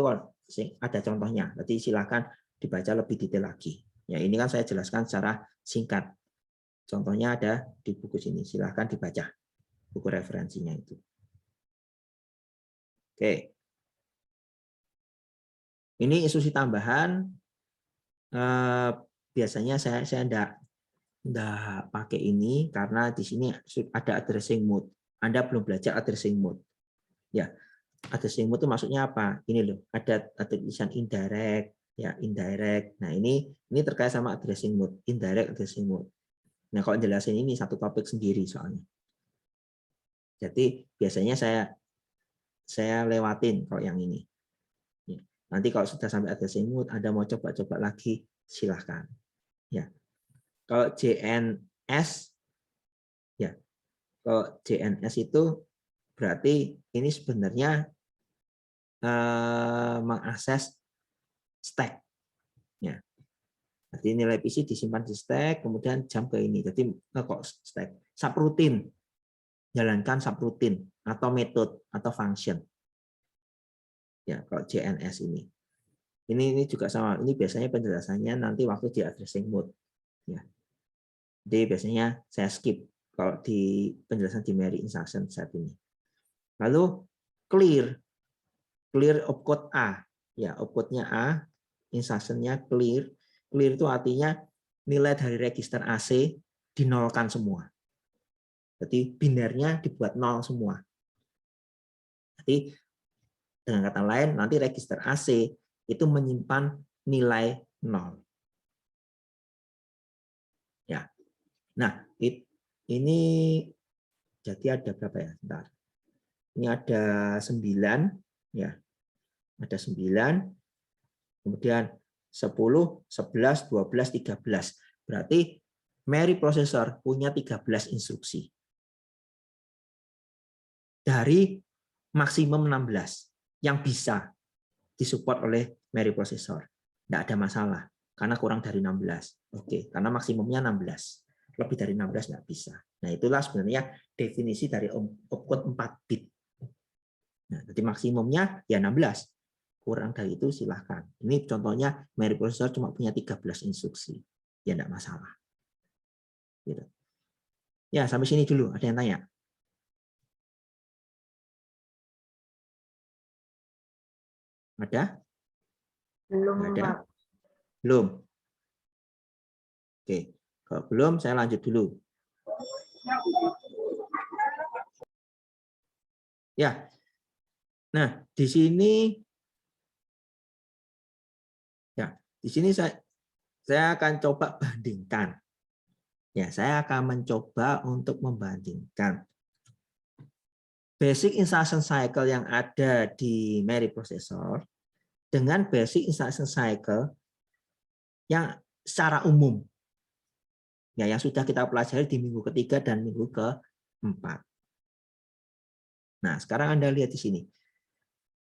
ada contohnya. Jadi silakan dibaca lebih detail lagi. Ya, ini kan saya jelaskan secara singkat. Contohnya ada di buku sini. Silakan dibaca buku referensinya itu. Oke. Ini instruksi tambahan. Biasanya saya enggak pakai ini karena di sini ada addressing mode. Anda belum belajar addressing mode. Ya, addressing mode itu maksudnya apa? Ini loh, ada tulisan indirect, ya indirect. Nah ini terkait sama addressing mode, indirect addressing mode. Nah kalau jelasin ini satu topik sendiri soalnya. Jadi biasanya saya lewatin kalau yang ini. Nanti kalau sudah sampai addressing mode, Anda mau coba-coba lagi, silahkan. Ya. Kalau JNS, ya, kalau JNS itu berarti ini sebenarnya mengakses stack. Ya. Jadi nilai PC disimpan di stack, kemudian jump ke ini. Jadi kok stack, subroutine, jalankan subroutine atau metode atau function. Ya, kalau JNS ini. Ini juga sama. Ini biasanya penjelasannya nanti waktu di addressing mode. Ya. Jadi biasanya saya skip kalau di penjelasan di memory instruction set ini. Lalu clear opcode A. Ya, opcode-nya A, instruction-nya clear. Clear itu artinya nilai dari register AC dinolkan semua. Jadi binarnya dibuat nol semua. Jadi dengan kata lain nanti register AC itu menyimpan nilai 0. Ya. Nah, ini jadi ada berapa ya? Bentar. Ini ada 9, ya. Ada 9, kemudian 10, 11, 12, 13. Berarti Mary prosesor punya 13 instruksi. Dari maksimum 16 yang bisa disupport oleh Mary prosesor. Tidak ada masalah, karena kurang dari 16. Oke, karena maksimumnya 16. Lebih dari 16 nggak bisa. Nah, itulah sebenarnya definisi dari opcode 4 bit. Nah, jadi maksimumnya ya 16. Kurang dari itu silahkan. Ini contohnya Mary prosesor cuma punya 13 instruksi. Ya enggak masalah. Gitu. Ya, sampai sini dulu. Ada yang tanya? Ada? Belum, Nggak ada? Pak. Belum? Oke. Kalau belum, saya lanjut dulu. Ya. Nah, di sini saya akan coba bandingkan. Ya, saya akan mencoba untuk membandingkan basic instruction cycle yang ada di Mary prosesor dengan basic instruction cycle yang secara umum. Ya, yang sudah kita pelajari di minggu ketiga dan minggu keempat. Nah, sekarang Anda lihat di sini.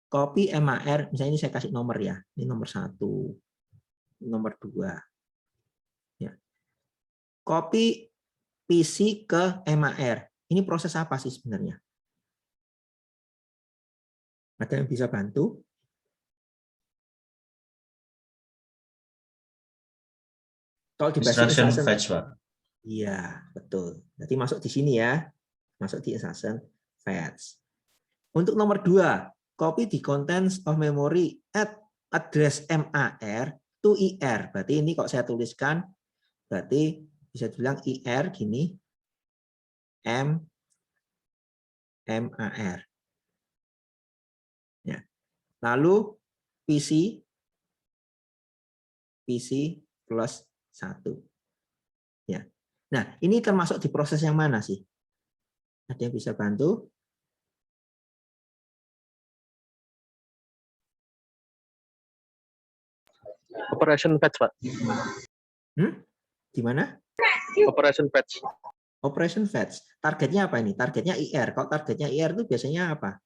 Copy MAR, misalnya ini saya kasih nomor ya. Ini nomor 1, nomor 2. Ya. Copy PC ke MAR. Ini proses apa sih sebenarnya? Ada yang bisa bantu? Kalau di basic Instruction instruction, fetch, Pak. iya, betul. Jadi masuk di sini ya. Masuk di instruction fetch. Untuk nomor 2, copy the contents of memory at address MAR to IR. Berarti ini kok saya tuliskan, berarti bisa bilang IR gini, MAR. Ya. Lalu PC plus 1. Ya. Nah, ini termasuk di proses yang mana sih? Ada yang bisa bantu? Operation fetch, Pak. Gimana? Operation fetch. Operation fetch. Targetnya apa ini? Targetnya IR. Kalau targetnya IR itu biasanya apa?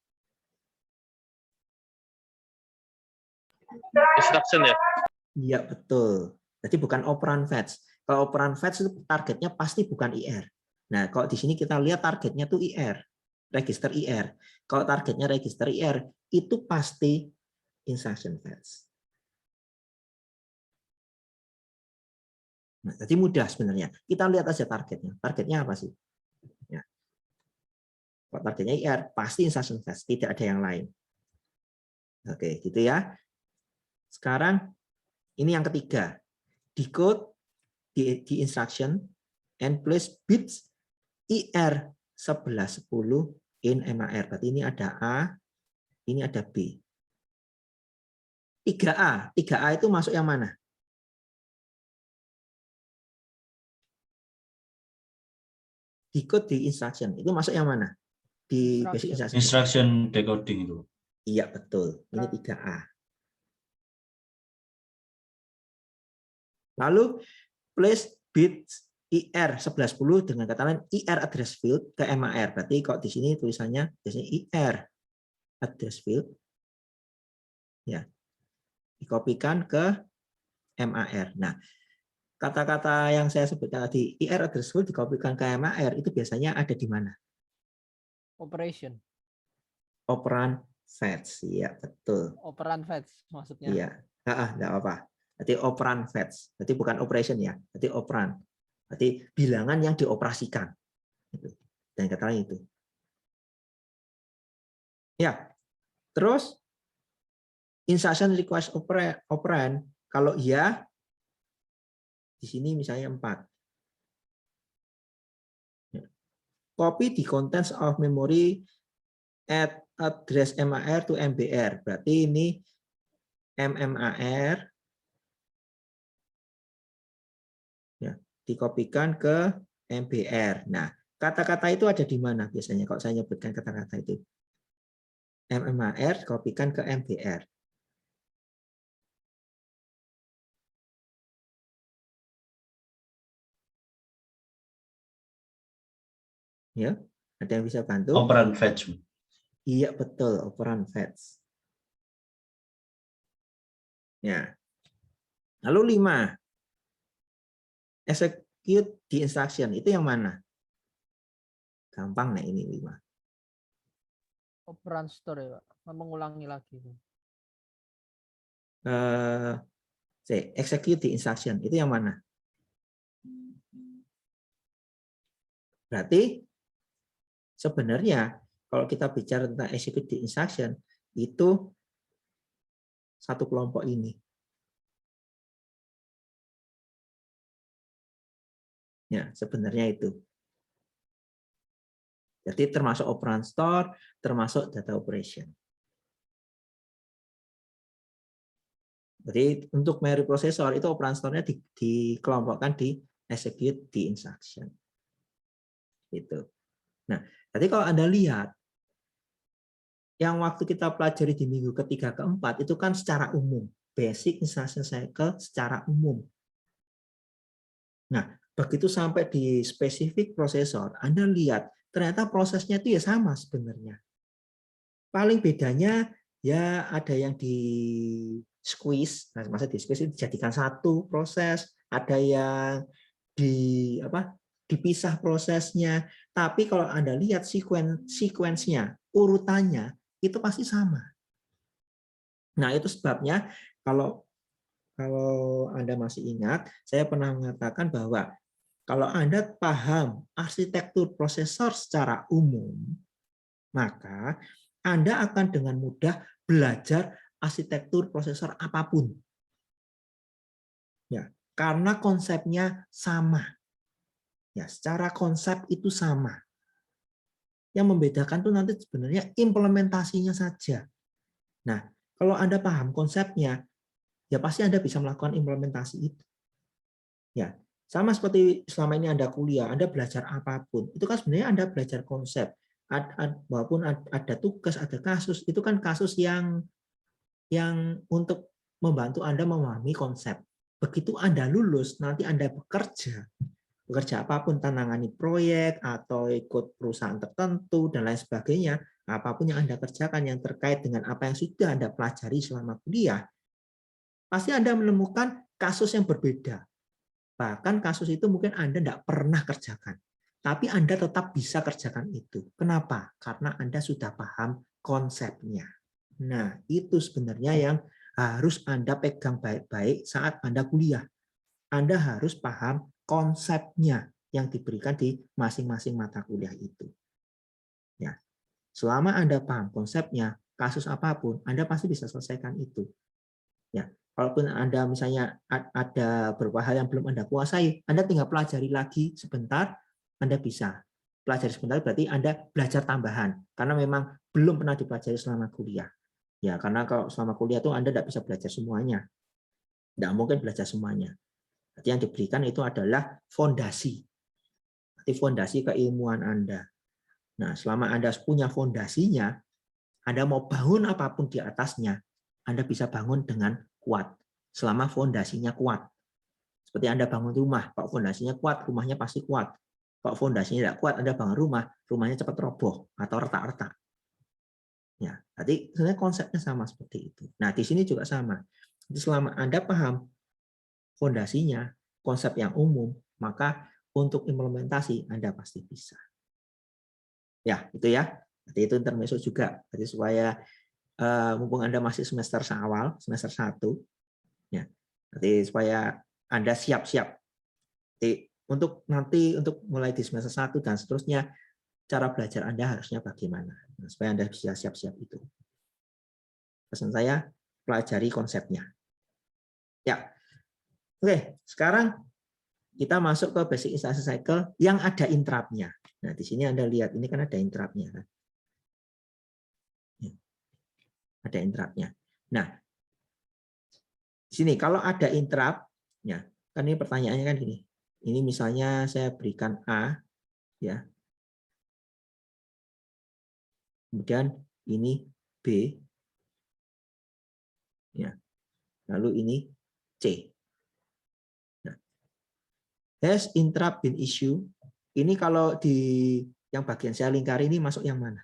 Instruction ya? Iya, betul. Jadi bukan operan fetch. Kalau operan fetch itu targetnya pasti bukan IR. Nah, kalau di sini kita lihat targetnya tuh IR, register IR. Kalau targetnya register IR, itu pasti instruction fetch. Nah, jadi mudah sebenarnya. Kita lihat aja targetnya. Targetnya apa sih? Ya. Kalau targetnya IR, pasti instruction fetch, tidak ada yang lain. Oke, gitu ya. Sekarang ini yang ketiga. Decode di instruction and place bits IR 1110 in MAR. Berarti ini ada A, ini ada B. 3A. 3A itu masuk yang mana? Decode di instruction. Itu masuk yang mana? Di basic instruction. Instruction decoding itu. Iya, betul. Ini 3A. Lalu place bits IR 1110 dengan kata lain IR address field ke MAR. Berarti kalau di sini tulisannya biasanya IR address field, ya, dikopikan ke MAR. Nah, kata-kata yang saya sebutkan tadi, IR address field dikopikan ke MAR, itu biasanya ada di mana? Operation. Operan fetch, ya betul. Operan fetch maksudnya. Iya, enggak apa-apa. Berarti operan fetch, berarti bukan operation ya, berarti operan. Berarti bilangan yang dioperasikan. Dan kata lain itu. Ya, terus instruction request operand, kalau iya, di sini misalnya 4. Copy the contents of memory at address MAR to MBR. Berarti ini MMAR ya, dikopikan ke MBR. Nah, kata-kata itu ada di mana biasanya kalau saya nyebutkan kata-kata itu? MMHR kopikan ke MBR. Ya, ada yang bisa bantu? Operan fetch. Iya betul, operan fetch. Ya. Lalu 5. Execute the instruction. Itu yang mana? Gampang nih ini 5. Operan store ya, Pak. Mengulangi lagi. Execute the instruction. Itu yang mana? Berarti sebenarnya kalau kita bicara tentang execute the instruction, itu satu kelompok ini. Ya, sebenarnya itu. Jadi termasuk operan store, termasuk data operation. Jadi untuk memory processor itu operan store-nya dikelompokkan di execute the instruction. Gitu. Nah, jadi kalau Anda lihat yang waktu kita pelajari di minggu ketiga keempat itu kan secara umum, basic instruction cycle secara umum. Nah, begitu sampai di spesifik prosesor, Anda lihat ternyata prosesnya itu ya sama sebenarnya. Paling bedanya ya ada yang di squeeze, nah maksudnya di squeeze itu dijadikan satu proses, ada yang dipisah prosesnya. Tapi kalau Anda lihat sequence-nya, urutannya itu pasti sama. Nah, itu sebabnya kalau Anda masih ingat, saya pernah mengatakan bahwa kalau Anda paham arsitektur prosesor secara umum, maka Anda akan dengan mudah belajar arsitektur prosesor apapun. Ya, karena konsepnya sama. Ya, secara konsep itu sama. Yang membedakan itu nanti sebenarnya implementasinya saja. Nah, kalau Anda paham konsepnya, ya pasti Anda bisa melakukan implementasi itu. Ya, sama seperti selama ini Anda kuliah, Anda belajar apapun, itu kan sebenarnya Anda belajar konsep. Walaupun ada tugas, ada kasus, itu kan kasus yang untuk membantu Anda memahami konsep. Begitu Anda lulus, nanti Anda bekerja apapun, tanangani proyek atau ikut perusahaan tertentu dan lain sebagainya, apapun yang Anda kerjakan yang terkait dengan apa yang sudah Anda pelajari selama kuliah, pasti Anda menemukan kasus yang berbeda. Bahkan kasus itu mungkin Anda tidak pernah kerjakan, tapi Anda tetap bisa kerjakan itu. Kenapa? Karena Anda sudah paham konsepnya. Nah, itu sebenarnya yang harus Anda pegang baik-baik saat Anda kuliah. Anda harus paham konsepnya yang diberikan di masing-masing mata kuliah itu. Ya, selama Anda paham konsepnya, kasus apapun, Anda pasti bisa selesaikan itu. Ya, walaupun Anda misalnya ada beberapa hal yang belum Anda kuasai, Anda tinggal pelajari lagi sebentar, Anda bisa. Pelajari sebentar berarti Anda belajar tambahan, karena memang belum pernah dipelajari selama kuliah. Ya, karena kalau selama kuliah itu Anda tidak bisa belajar semuanya. Tidak mungkin belajar semuanya. Jadi yang diberikan itu adalah fondasi. Nanti fondasi keilmuan Anda. Nah, selama Anda punya fondasinya, Anda mau bangun apapun di atasnya, Anda bisa bangun dengan kuat. Selama fondasinya kuat. Seperti Anda bangun rumah, kalau fondasinya kuat, rumahnya pasti kuat. Kalau fondasinya tidak kuat, Anda bangun rumah, rumahnya cepat roboh atau retak-retak. Ya, jadi sebenarnya konsepnya sama seperti itu. Nah, di sini juga sama. Jadi selama Anda paham fondasinya, konsep yang umum, maka untuk implementasi Anda pasti bisa. Ya, itu ya. Jadi itu intermezzo juga. Jadi supaya mumpung Anda masih semester awal, semester 1, ya. Jadi supaya Anda siap-siap. Jadi untuk mulai di semester 1 dan seterusnya, cara belajar Anda harusnya bagaimana. Nah, supaya Anda bisa siap-siap itu. Pesan saya, pelajari konsepnya. Ya. Oke, sekarang kita masuk ke basic instruction cycle yang ada interrupt-nya. Nah, di sini Anda lihat, ini kan ada interrupt-nya. Kan? Ada interrupt-nya. Nah, di sini kalau ada interrupt, ya, kan ini pertanyaannya kan gini. Ini misalnya saya berikan A, ya. Kemudian ini B. Ya. Lalu ini C. Nah, has interrupt been issue? Ini kalau di yang bagian saya lingkari ini masuk yang mana?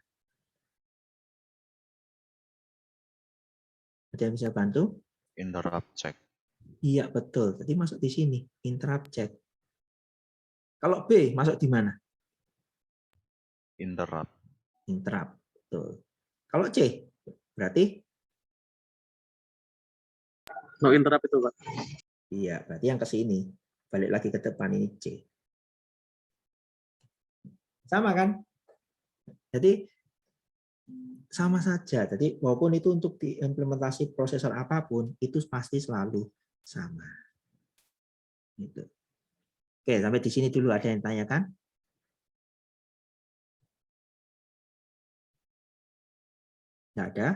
Ada yang bisa bantu? Interrupt check. Iya, betul. Jadi masuk di sini, interrupt check. Kalau B masuk di mana? Interrupt. Interrupt. Betul. Kalau C berarti No interrupt itu, Pak. iya, berarti yang ke sini. Balik lagi ke depan ini C. Sama kan? Jadi sama saja. Jadi walaupun itu untuk diimplementasi prosesor apapun, itu pasti selalu sama. Gitu. Oke, sampai di sini dulu ada yang tanyakan? Nggak ada?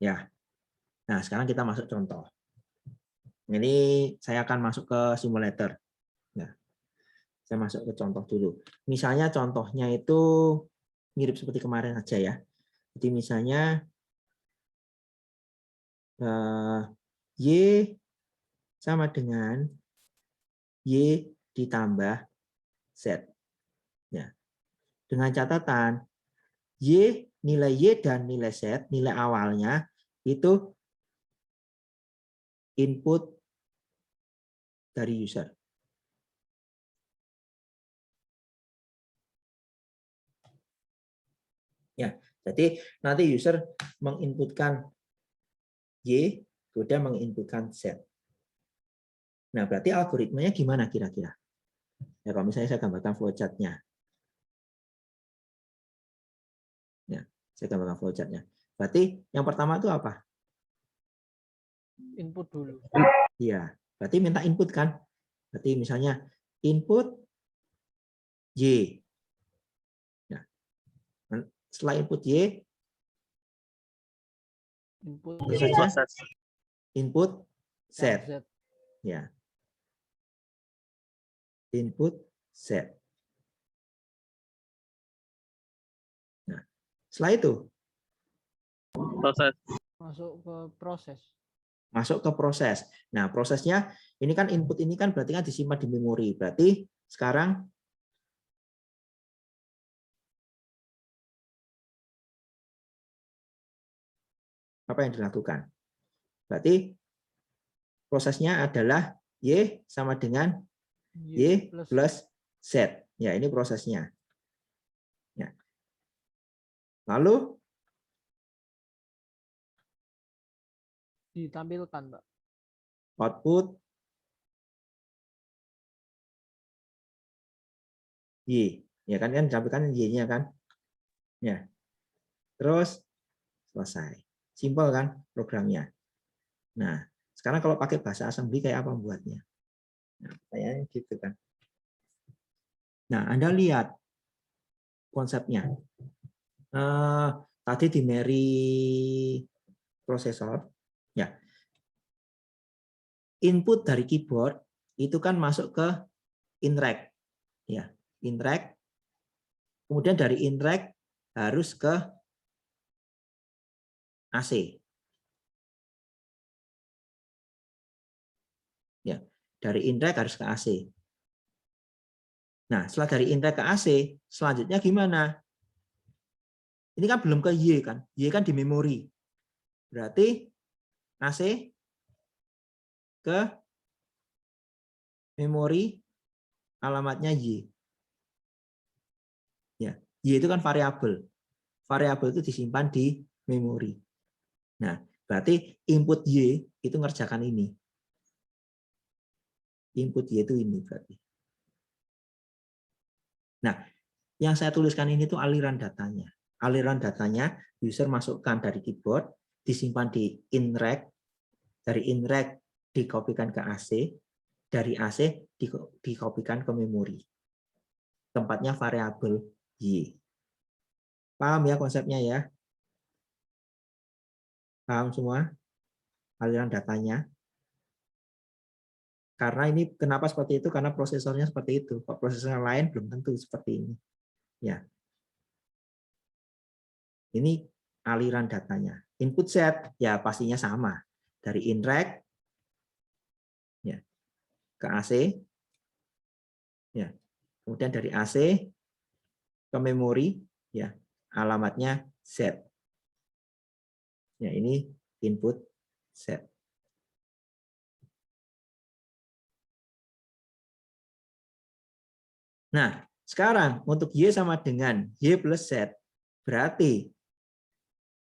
Ya. Nah, sekarang kita masuk contoh. Ini saya akan masuk ke simulator. Nah, saya masuk ke contoh dulu. Misalnya contohnya itu mirip seperti kemarin aja ya. Jadi misalnya Y sama dengan Y ditambah Z. Ya. Dengan catatan nilai Y dan nilai Z, nilai awalnya itu input dari user. Ya, jadi nanti user menginputkan Y, kemudian menginputkan Z. Nah, berarti algoritmanya gimana kira-kira? Ya, kalau misalnya saya gambarkan flowchart-nya. Ya, saya gambarkan flowchart-nya. Berarti yang pertama itu apa? Input dulu. Iya, berarti minta input kan? Berarti misalnya input Y. Nah, setelah input Y, Input tentu saja Proses. input Z. Z. Ya. Input Z. Nah, setelah itu Proses. Masuk ke proses. masuk ke proses. Nah, prosesnya ini kan input ini kan berarti kan disimpan di memori. Berarti sekarang apa yang dilakukan? Berarti prosesnya adalah Y sama dengan Y plus Z. Ya, ini prosesnya. Ya. Lalu ditampilkan, Pak. output Y. Ya kan ditampilkan Y-nya kan? Ya. Terus selesai. Simpel kan programnya. Nah, sekarang kalau pakai bahasa assembly kayak apa membuatnya? Nah, kayaknya gitu kan. Nah, Anda lihat konsepnya. Tadi di Mary prosesor, ya. Input dari keyboard itu kan masuk ke inrack, ya, inrack. Kemudian dari inrack harus ke AC. Ya, dari inrack harus ke AC. Nah, setelah dari inrack ke AC, selanjutnya gimana? Ini kan belum ke Y kan? Y kan di memori. Berarti AC ke memori alamatnya Y. Ya, Y itu kan variabel. Variabel itu disimpan di memori. Nah, berarti input Y itu ngerjakan ini. Input Y itu ini berarti. Nah, yang saya tuliskan ini tuh aliran datanya. Aliran datanya user masukkan dari keyboard, disimpan di inrack, dari inrack dikopikan ke AC, dari AC dikopikan ke memori. Tempatnya variabel Y. Paham ya konsepnya ya? Paham semua? Aliran datanya. Karena ini kenapa seperti itu? Karena prosesornya seperti itu. Kok prosesor lain belum tentu seperti ini. Ya. Ini aliran datanya. Input set ya pastinya sama dari in-rack ya ke AC ya. Kemudian dari AC ke memori ya alamatnya Z. Ya ini input set. Nah, sekarang untuk Y sama dengan Y plus Z, berarti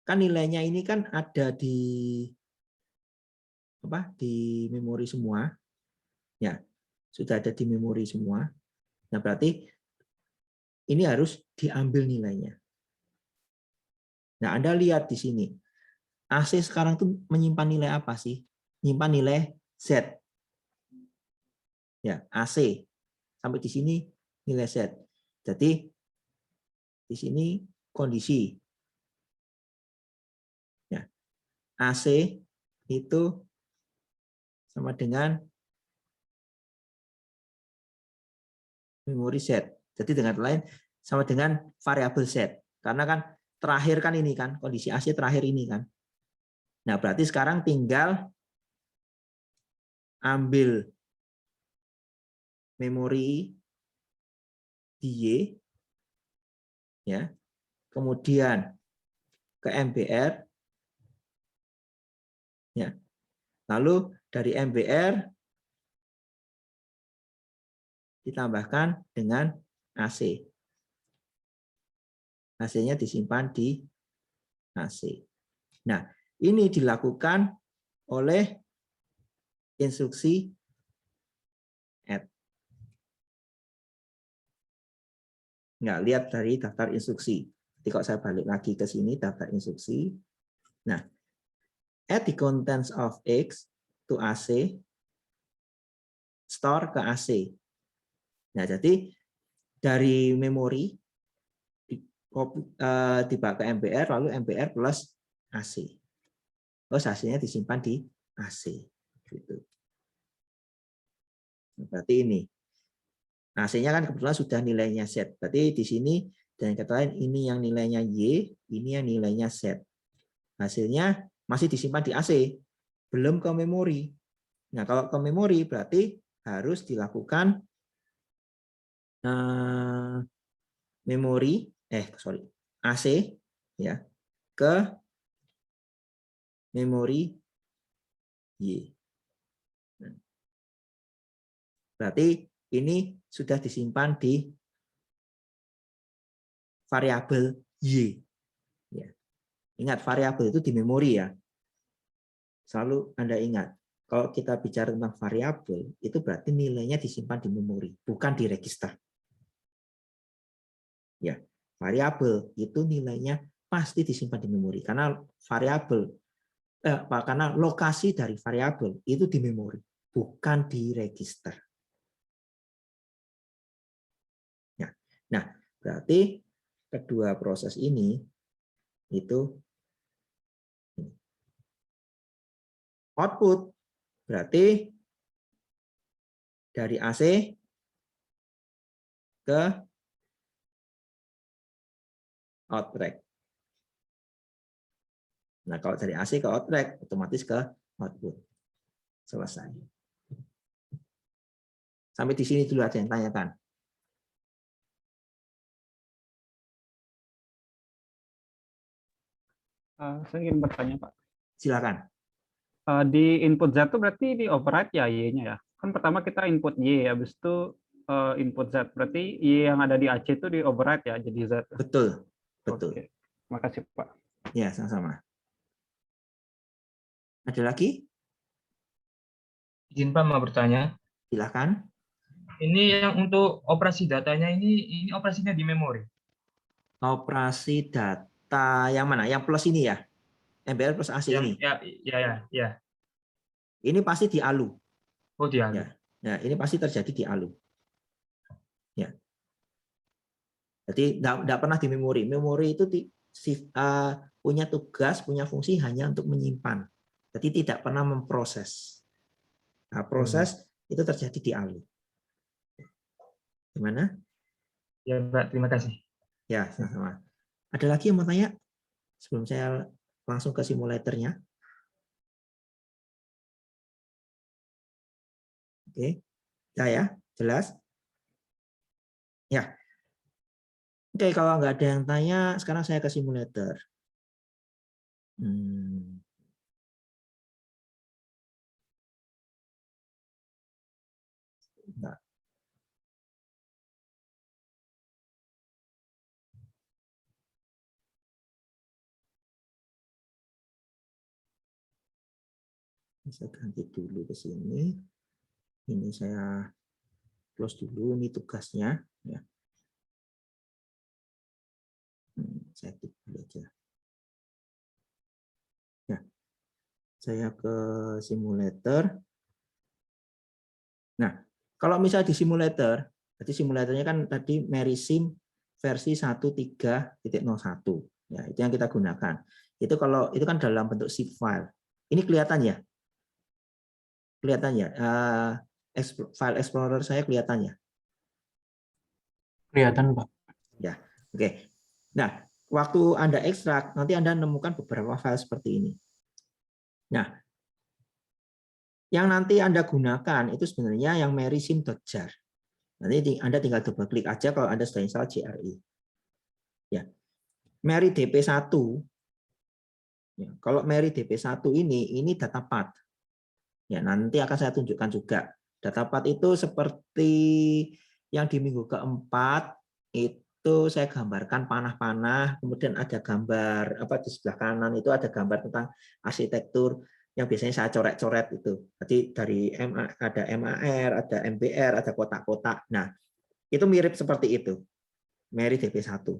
kan nilainya ini kan ada di memori semua. Ya, sudah ada di memori semua. Nah, berarti ini harus diambil nilainya. Nah, Anda lihat di sini. AC sekarang tuh menyimpan nilai apa sih? Menyimpan nilai Z. Ya, AC. Sampai di sini nilai Z. Jadi di sini kondisi. Ya. AC itu sama dengan memori Z. Jadi dengan lain sama dengan variabel Z. Karena kan terakhir kan ini kan kondisi AC terakhir ini kan. Nah, berarti sekarang tinggal ambil memori di Y ya. Kemudian ke MBR ya. Lalu dari MBR ditambahkan dengan AC. AC-nya disimpan di AC. Nah, ini dilakukan oleh instruksi add. Nggak, lihat dari daftar instruksi. Jadi kalau saya balik lagi ke sini, daftar instruksi. Nah, add the contents of X to AC, store ke AC. Nah, jadi dari memori dibawa ke MBR, lalu MBR plus AC. Terus hasilnya disimpan di AC. Gitu. Berarti ini. AC-nya kan kebetulan sudah nilainya Z. Berarti di sini, dan kata lain, ini yang nilainya Y, ini yang nilainya Z. Hasilnya masih disimpan di AC. Belum ke memori. Nah, kalau ke memori berarti harus dilakukan AC ya ke memori Y. Berarti ini sudah disimpan di variabel Y. Ya. Ingat variabel itu di memori ya. Selalu Anda ingat. Kalau kita bicara tentang variabel, itu berarti nilainya disimpan di memori, bukan di register. Ya, variabel itu nilainya pasti disimpan di memori karena variabel karena lokasi dari variabel itu di memori, bukan di register. Ya. Nah, berarti kedua proses ini itu output berarti dari AC ke outrack. Nah, kalau dari AC ke outrack otomatis ke output. Selesai. Sampai di sini dulu ada yang tanyakan. Saya ingin bertanya, Pak. Silakan. Di input Z itu berarti di override ya Y-nya ya? Kan pertama kita input Y, habis itu input Z. Berarti Y yang ada di AC itu di override ya, jadi Z. Betul. Betul. Oke. Makasih, Pak. Ya, sama-sama. Ada lagi? Izin Pak mau bertanya. Silakan. Ini yang untuk operasi datanya ini operasinya di memori. Operasi data yang mana? Yang plus ini ya? MBR plus AC ini? Ya. Ini pasti di ALU. Oh, di ALU. Ya. Nah, ini pasti terjadi di ALU. Ya. Jadi tidak pernah di memori. Memori itu punya tugas, punya fungsi hanya untuk menyimpan. Jadi tidak pernah memproses. Nah, proses itu terjadi di ALU. Gimana? Ya, Pak. Terima kasih. Ya, sama-sama. Ada lagi yang mau tanya? Sebelum saya langsung ke simulatornya. Oke, ya, jelas? Ya. Oke, kalau nggak ada yang tanya, sekarang saya ke simulator. Nah. Saya ganti dulu ke sini. Ini saya close dulu, ini tugasnya. Ya. Saya klik dulu aja. Ya. Saya ke simulator. Nah, kalau misalnya di simulator, berarti simulatornya kan tadi MarySim versi 1.3.01. Ya, itu yang kita gunakan. Itu kalau itu kan dalam bentuk zip file. Ini kelihatan ya? Kelihatan ya? File Explorer saya kelihatan ya? Kelihatan, Pak. Ya, oke. Nah, waktu Anda ekstrak, nanti Anda menemukan beberapa file seperti ini. Nah, yang nanti Anda gunakan itu sebenarnya yang marysim.jar. Nanti Anda tinggal double klik aja kalau Anda sudah install JRE. Ya. MaryDP1. Ya, kalau MaryDP1 ini data path. Ya, nanti akan saya tunjukkan juga. Data path itu seperti yang di minggu keempat itu saya gambarkan panah-panah, kemudian ada gambar apa di sebelah kanan itu ada gambar tentang arsitektur yang biasanya saya coret-coret itu. Jadi dari ada MAR, ada MBR, ada kotak-kotak. Nah, itu mirip seperti itu. MaryDP1.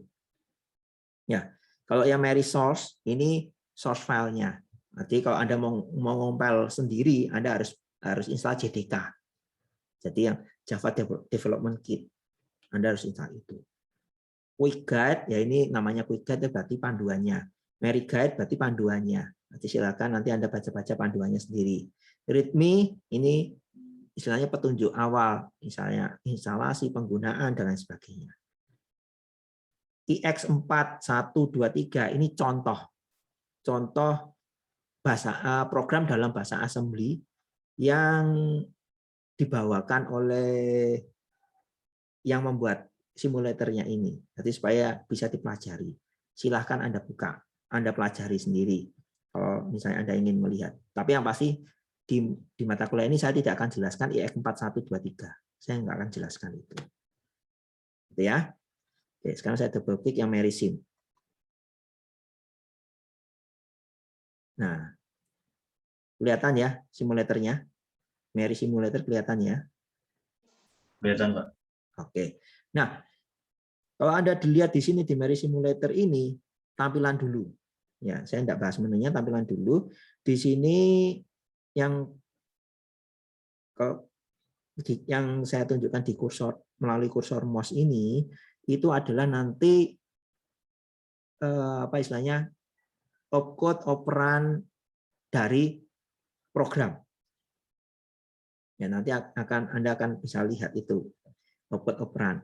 Ya, kalau yang MarySource ini source filenya. Nanti kalau Anda mau ngompil sendiri, Anda harus install JDK. Jadi yang Java Development Kit. Anda harus install itu. Quick Guide, ya ini namanya Quick Guide berarti panduannya. Mary Guide berarti panduannya. Nanti silakan nanti Anda baca-baca panduannya sendiri. README ini istilahnya petunjuk awal, misalnya instalasi, penggunaan, dan lain sebagainya. IX4123 ini contoh bahasa program dalam bahasa assembly yang dibawakan oleh yang membuat simulatornya ini. Jadi supaya bisa dipelajari. Silahkan Anda buka, Anda pelajari sendiri. Kalau misalnya Anda ingin melihat. Tapi yang pasti di mata kuliah ini saya tidak akan jelaskan IX4123. Saya nggak akan jelaskan itu. Gitu ya. Oke, sekarang saya double klik yang MarySim. Nah, kelihatan ya simulatornya. Mary Simulator kelihatan ya. Kelihatan, Pak. Oke. Nah, kalau Anda dilihat di sini di Mary Simulator ini tampilan dulu. Ya, saya tidak bahas menunya, tampilan dulu. Di sini yang saya tunjukkan di kursor melalui kursor mouse ini itu adalah nanti apa istilahnya opcode operan dari program. Ya, nanti Anda akan bisa lihat itu opcode operan.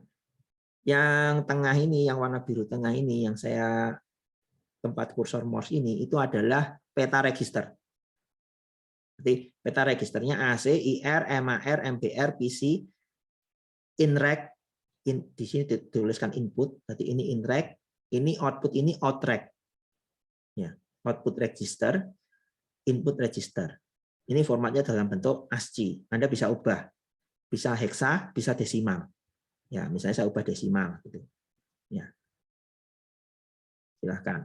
Yang tengah ini, yang warna biru tengah ini, yang saya tempat kursor mouse ini, itu adalah peta register. Jadi peta registernya AC, IR, MAR, MBR, PC, INREG, di sini dituliskan input, berarti ini INREG, ini output, ini outreg. Ya, output register, input register. Ini formatnya dalam bentuk ASCII. Anda bisa ubah, bisa hexa, bisa desimal. Ya, misalnya saya ubah desimal. Gitu. Ya, silahkan.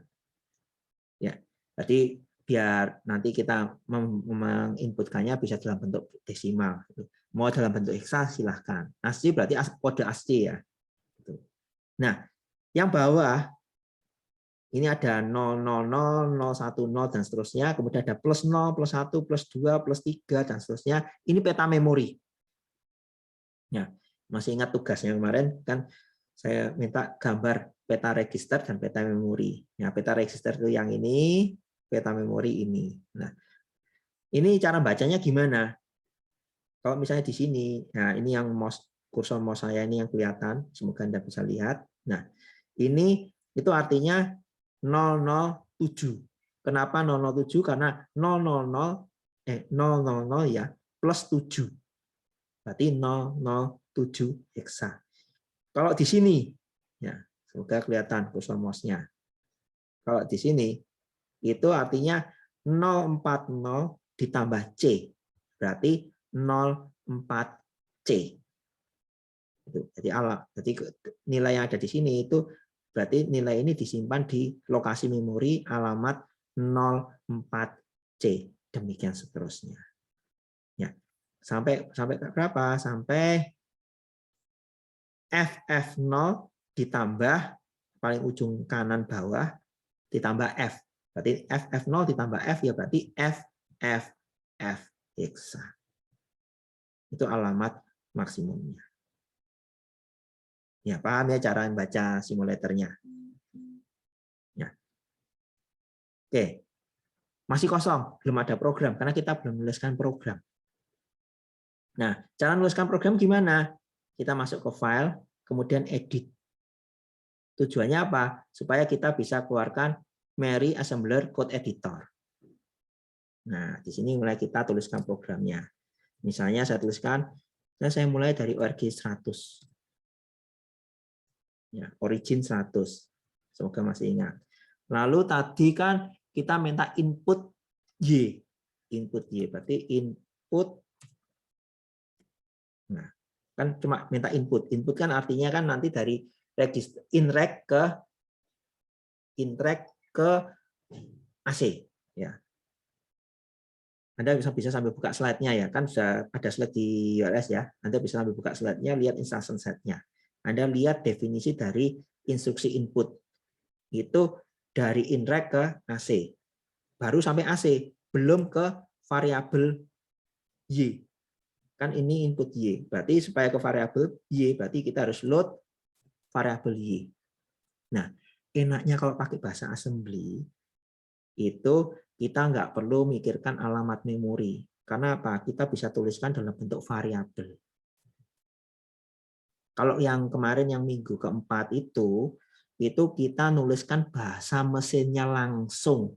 Ya, jadi biar nanti kita menginputkannya bisa dalam bentuk desimal. Gitu. Mau dalam bentuk hexa silahkan. ASCII berarti kode ASCII ya. Gitu. Nah, yang bawah ini ada 000, 010, dan seterusnya. Kemudian ada plus 0, plus 1, plus 2, plus 3, dan seterusnya. Ini peta memori. Ya, masih ingat tugasnya kemarin? Kan saya minta gambar peta register dan peta memori. Ya, peta register itu yang ini, peta memori ini. Nah, ini cara bacanya gimana? Kalau misalnya di sini, nah ini yang kursor mouse saya ini yang kelihatan. Semoga Anda bisa lihat. Nah, ini itu artinya 007 Kenapa 007? Karena 000 ya plus 7. Berarti 007 heksa. Kalau di sini, ya semoga kelihatan kursor mouse-nya. Kalau di sini, itu artinya 040 ditambah C. Berarti 04C. Jadi nilai yang ada di sini itu berarti nilai ini disimpan di lokasi memori alamat 04C. Demikian seterusnya. Ya. Sampai berapa? Sampai FF0 ditambah paling ujung kanan bawah ditambah F. Berarti FF0 ditambah F ya berarti FF heksa. Itu alamat maksimumnya. Ya, paham ya cara membaca simulatornya. Ya. Oke. Masih kosong, belum ada program karena kita belum menuliskan program. Nah, cara menuliskan program gimana? Kita masuk ke file, kemudian edit. Tujuannya apa? Supaya kita bisa keluarkan Mary Assembler Code Editor. Nah, di sini mulai kita tuliskan programnya. Misalnya saya tuliskan, saya mulai dari ORG 100. Ya, origin 100. Semoga masih ingat. Lalu tadi kan kita minta input Y. Input Y berarti input. Nah, kan cuma minta input. Input kan artinya kan nanti dari register inreg ke AC ya. Anda bisa sambil buka slide-nya ya, kan sudah ada slide di URS ya. Anda bisa sambil buka slide-nya, lihat instruction set-nya. Anda lihat definisi dari instruksi input. Itu dari inreg ke AC. Baru sampai AC, belum ke variabel Y. Kan ini input Y. Berarti supaya ke variabel Y, berarti kita harus load variabel Y. Nah, enaknya kalau pakai bahasa assembly, itu kita nggak perlu mikirkan alamat memori. Karena apa? Kita bisa tuliskan dalam bentuk variabel. Kalau yang kemarin yang minggu keempat itu kita nuliskan bahasa mesinnya langsung.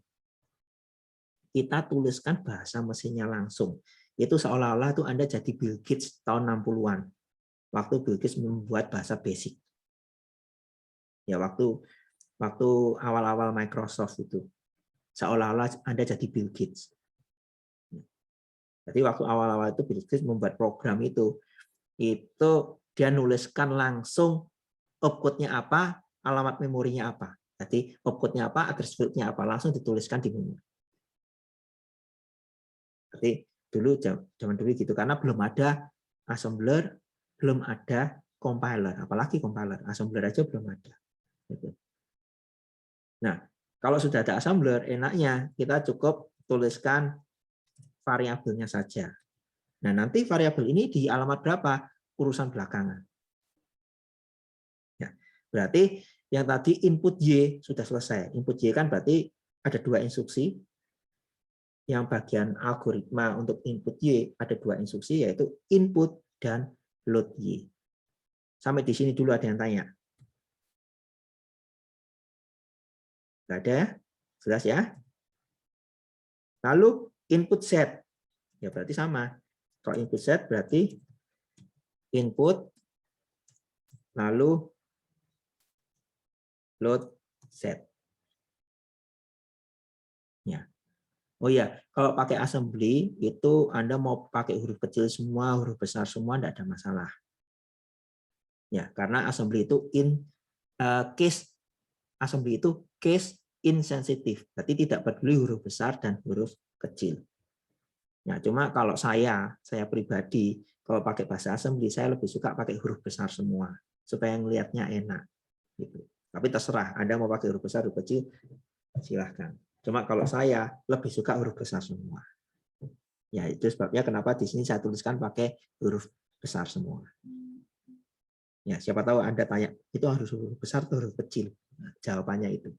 Kita tuliskan bahasa mesinnya langsung. Itu seolah-olah itu Anda jadi Bill Gates tahun 60-an. Waktu Bill Gates membuat bahasa BASIC. Ya, waktu awal-awal Microsoft itu. Seolah-olah Anda jadi Bill Gates. Jadi waktu awal-awal itu Bill Gates membuat program itu dia nuliskan langsung opcode-nya apa, alamat memorinya apa. Jadi opcode-nya apa, address field-nya apa, langsung dituliskan di memori. Jadi dulu zaman dulu gitu, karena belum ada assembler, belum ada compiler, apalagi compiler, assembler aja belum ada. Nah, kalau sudah ada assembler, enaknya kita cukup tuliskan variabelnya saja. Nah, nanti variabel ini di alamat berapa? Urusan belakangan. Ya, berarti yang tadi input Y sudah selesai. Input Y kan berarti ada 2 instruksi. Yang bagian algoritma untuk input Y ada 2 instruksi, yaitu input dan load Y. Sampai di sini dulu ada yang tanya. Nggak ada? Jelas ya? Lalu input set. Ya berarti sama. Kalau input set berarti input lalu load set. Ya. Oh ya, kalau pakai assembly itu Anda mau pakai huruf kecil semua, huruf besar semua, tidak ada masalah. Ya, karena assembly itu assembly itu case insensitive, berarti tidak peduli huruf besar dan huruf kecil. Ya, cuma kalau saya pribadi kalau pakai bahasa assembly saya lebih suka pakai huruf besar semua supaya ngelihatnya enak. Gitu. Tapi terserah, Anda mau pakai huruf besar, huruf kecil, silahkan. Cuma kalau saya lebih suka huruf besar semua. Ya, itu sebabnya kenapa di sini saya tuliskan pakai huruf besar semua. Ya, siapa tahu Anda tanya, itu harus huruf besar atau huruf kecil? Nah, jawabannya itu.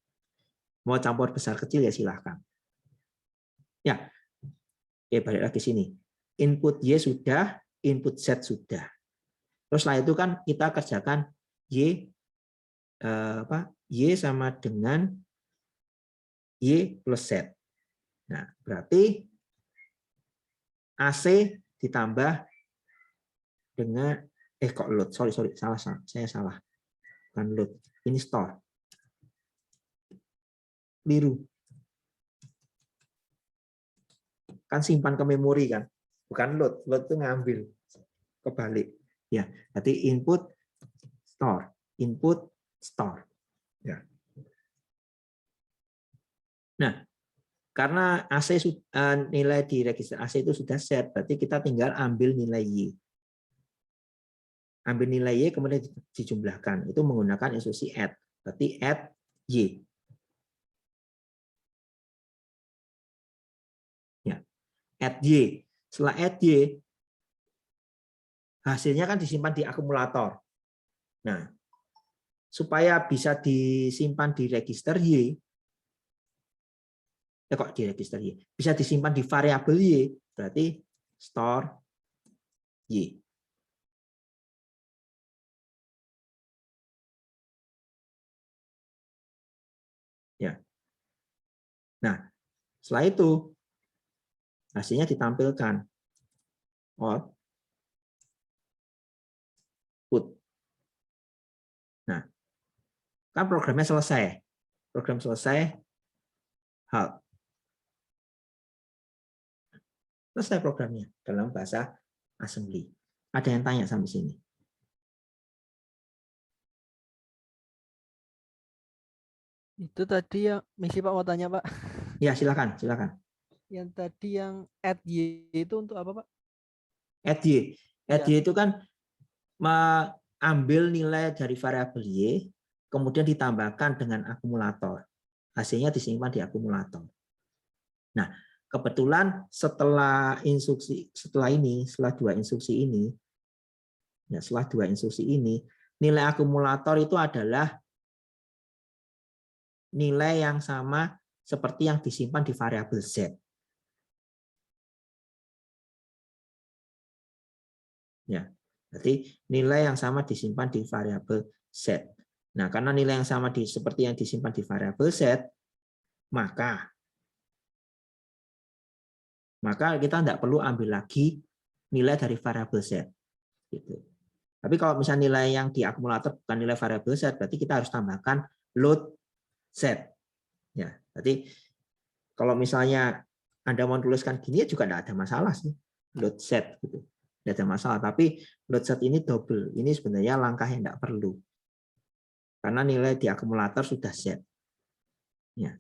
Mau campur besar kecil ya silahkan. Ya, oke, balik lagi sini. Input Y sudah, input Z sudah. Terus setelah itu kan kita kerjakan Y sama dengan Y plus Z. Nah, berarti AC ditambah dengan kok load, sorry, saya salah. Bukan load, ini store. Biru. Kan simpan ke memori kan, bukan load itu ngambil, kebalik. Ya, berarti input store. Ya. Nah, karena AC nilai di register AC itu sudah set, berarti kita tinggal ambil nilai Y. Ambil nilai Y kemudian dijumlahkan. Itu menggunakan instruksi add. Berarti add Y. Ya. Add Y. Setelah add Y, hasilnya kan disimpan di akumulator. Nah, supaya bisa disimpan di register Y, di register Y, bisa disimpan di variabel Y, berarti store Y. Ya. Nah, setelah itu hasilnya ditampilkan output. Nah, kan programnya selesai. Program selesai, halt. Selesai programnya dalam bahasa assembly. Ada yang tanya sampai sini? Itu tadi yang misi Pak mau tanya Pak. Ya, silakan. Yang tadi yang add Y itu untuk apa Pak? Add Y. Add Y itu kan mengambil nilai dari variabel Y, kemudian ditambahkan dengan akumulator. Hasilnya disimpan di akumulator. Nah, kebetulan setelah dua instruksi ini, nilai akumulator itu adalah nilai yang sama seperti yang disimpan di variabel Z. Ya, berarti nilai yang sama disimpan di variabel Z. Nah, karena nilai yang sama seperti yang disimpan di variabel Z, maka kita tidak perlu ambil lagi nilai dari variabel Z. Gitu. Tapi kalau misalnya nilai yang di akumulator bukan nilai variabel Z, berarti kita harus tambahkan load Z. Ya, berarti kalau misalnya Anda mau tuliskan gini juga tidak ada masalah sih, load Z gitu. Tidak ada masalah, tapi load Z ini double. Ini sebenarnya langkah yang tidak perlu. Karena nilai di akumulator sudah Z. Ya.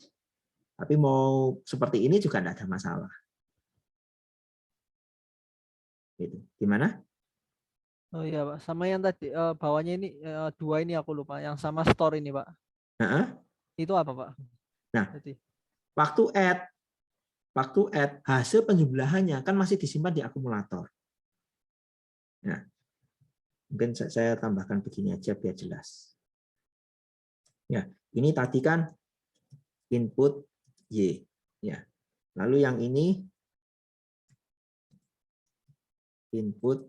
Tapi mau seperti ini juga tidak ada masalah. Gitu. Gimana? Oh iya Pak, sama yang tadi bawahnya ini dua ini aku lupa, yang sama store ini Pak. Itu apa Pak? Nah, waktu add hasil penjumlahannya kan masih disimpan di akumulator. Nah, mungkin saya tambahkan begini aja biar jelas. Ya, ini tadi kan input Y. Ya, lalu yang ini input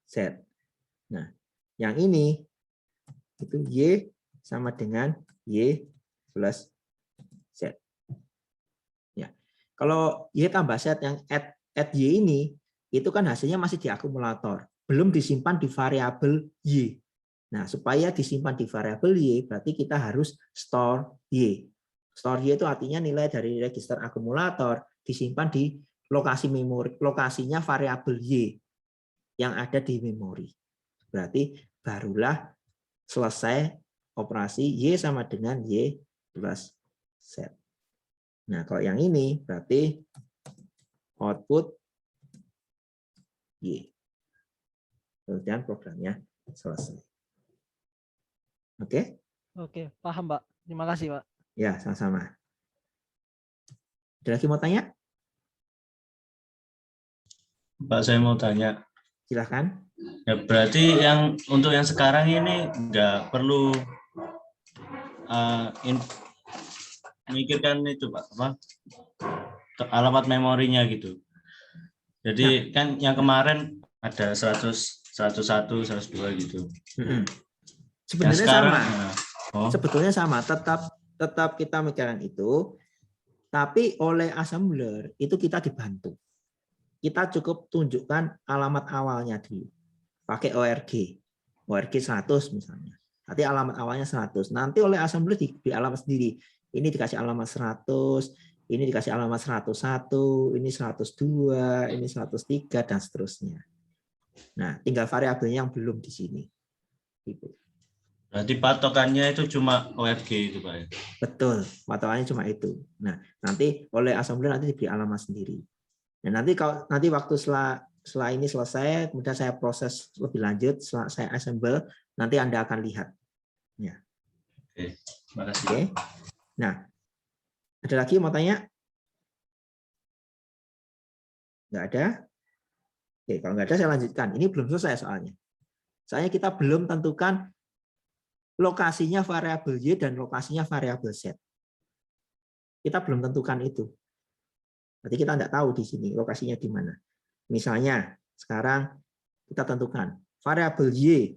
Z. Nah, yang ini itu Y sama dengan Y plus Z. Ya. Kalau Y tambah Z yang add Y ini, itu kan hasilnya masih di akumulator. Belum disimpan di variabel Y. Nah, supaya disimpan di variabel Y, berarti kita harus store Y. Store Y itu artinya nilai dari register akumulator disimpan di lokasi memori, lokasinya variabel Y yang ada di memori. Berarti barulah selesai operasi Y sama dengan Y plus Z. Nah, kalau yang ini berarti output Y. Kemudian programnya selesai. Oke? Oke, paham Pak. Terima kasih Pak. Ya, sama-sama. Ada lagi mau tanya? Pak, saya mau tanya. Silahkan. Ya, berarti untuk yang sekarang ini nggak perlu memikirkan itu Pak, alamat memorinya gitu. Jadi kan yang kemarin ada 100, 101, 102 gitu. Sebenarnya sekarang, sama. Sebetulnya sama. Tetap kita mikirkan itu. Tapi oleh assembler itu kita dibantu. Kita cukup tunjukkan alamat awalnya dulu. Pakai ORG 100 misalnya. Nanti alamat awalnya 100. Nanti oleh assembler di alamat sendiri. Ini dikasih alamat 100, ini dikasih alamat 101, ini 102, ini 103 dan seterusnya. Nah, tinggal variabelnya yang belum di sini. Gitu. Berarti patokannya itu cuma ORG itu, Pak. Betul, patokannya cuma itu. Nah, nanti oleh assembler nanti diberi alamat sendiri. Nah, nanti kalau waktu setelah ini selesai, kemudian saya proses lebih lanjut, setelah saya assemble, nanti Anda akan lihat. Ya. Oke, terima kasih. Oke. Nah, ada lagi mau tanya? Nggak ada? Oke, kalau nggak ada saya lanjutkan. Ini belum selesai soalnya. Soalnya kita belum tentukan lokasinya variabel Y dan lokasinya variabel Z. Kita belum tentukan itu. Berarti kita tidak tahu di sini lokasinya di mana. Misalnya, sekarang kita tentukan variabel Y.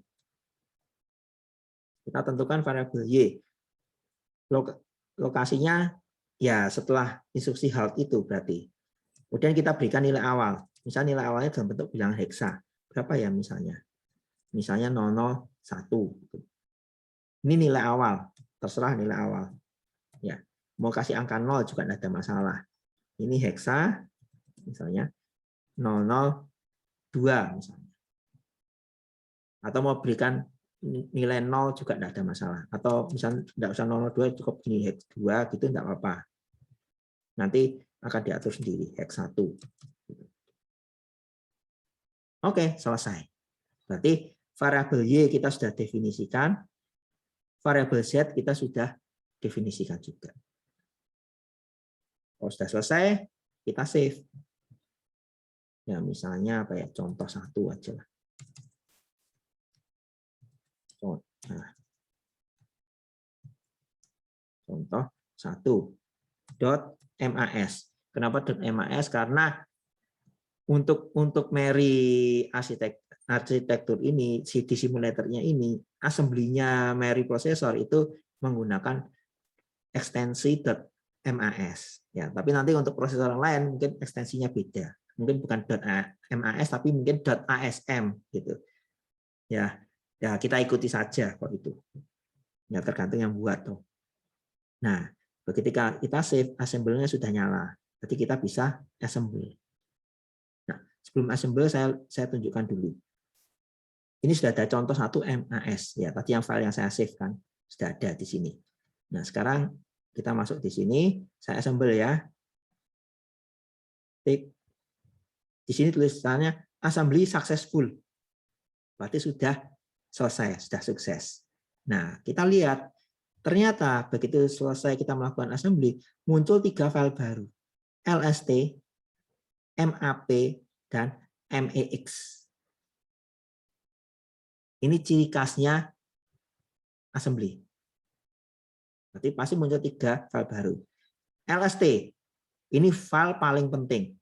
Kita tentukan variabel Y. Lokasinya ya setelah instruksi halt itu berarti. Kemudian kita berikan nilai awal. Misalnya nilai awalnya dalam bentuk bilangan heksa. Berapa ya misalnya? Misalnya 001. Ini nilai awal. Terserah nilai awal. Ya, mau kasih angka 0 juga tidak ada masalah. Ini heksa, misalnya 002 misalnya. Atau mau berikan nilai 0 juga tidak ada masalah. Atau misalnya tidak usah 002, cukup gini hex 2 gitu tidak apa-apa. Nanti akan diatur sendiri hex 1. Oke, selesai. Berarti variabel Y kita sudah definisikan, variabel Z kita sudah definisikan juga. Kalau sudah selesai, kita save. Ya, misalnya apa ya? Contoh 1 aja lah. Contoh 1.mas. Kenapa .mas? Karena untuk Mary arsitektur ini, di simulatornya ini, assembly-nya Mary prosesor itu menggunakan ekstensi .mas. Ya, tapi nanti untuk prosesor yang lain mungkin ekstensinya beda. Mungkin bukan .mas tapi mungkin .asm gitu. Ya, kita ikuti saja kok itu. Ya, tergantung yang buat tuh. Nah, ketika kita save, assemble-nya sudah nyala. Berarti kita bisa assemble. Nah, sebelum assemble saya tunjukkan dulu. Ini sudah ada contoh 1 mas ya. Tadi yang file yang saya save kan sudah ada di sini. Nah, sekarang kita masuk di sini, saya assemble ya. Di sini tulisannya assembly successful. Berarti sudah selesai, sudah sukses. Nah, kita lihat ternyata begitu selesai kita melakukan assembly, muncul 3 file baru. LST, MAP, dan MEX. Ini ciri khasnya assembly. Berarti pasti muncul 3 file baru. LST, ini file paling penting.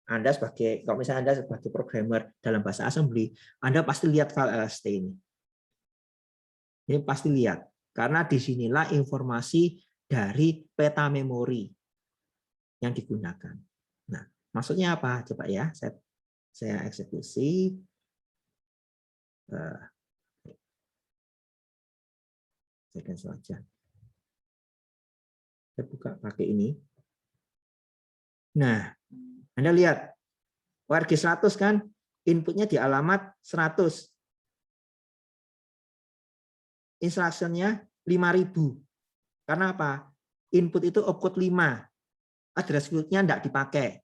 Anda kalau misalnya Anda sebagai programmer dalam bahasa assembly, Anda pasti lihat file LST ini. Ini pasti lihat. Karena disinilah informasi dari peta memori yang digunakan. Nah, maksudnya apa? Coba ya, saya eksekusi. Saya cancel aja. Saya buka pakai ini. Nah, Anda lihat, ORG 100 kan, inputnya di alamat 100. Instruction-nya 5.000. Karena apa? Input itu opcode 5. Address field-nya tidak dipakai.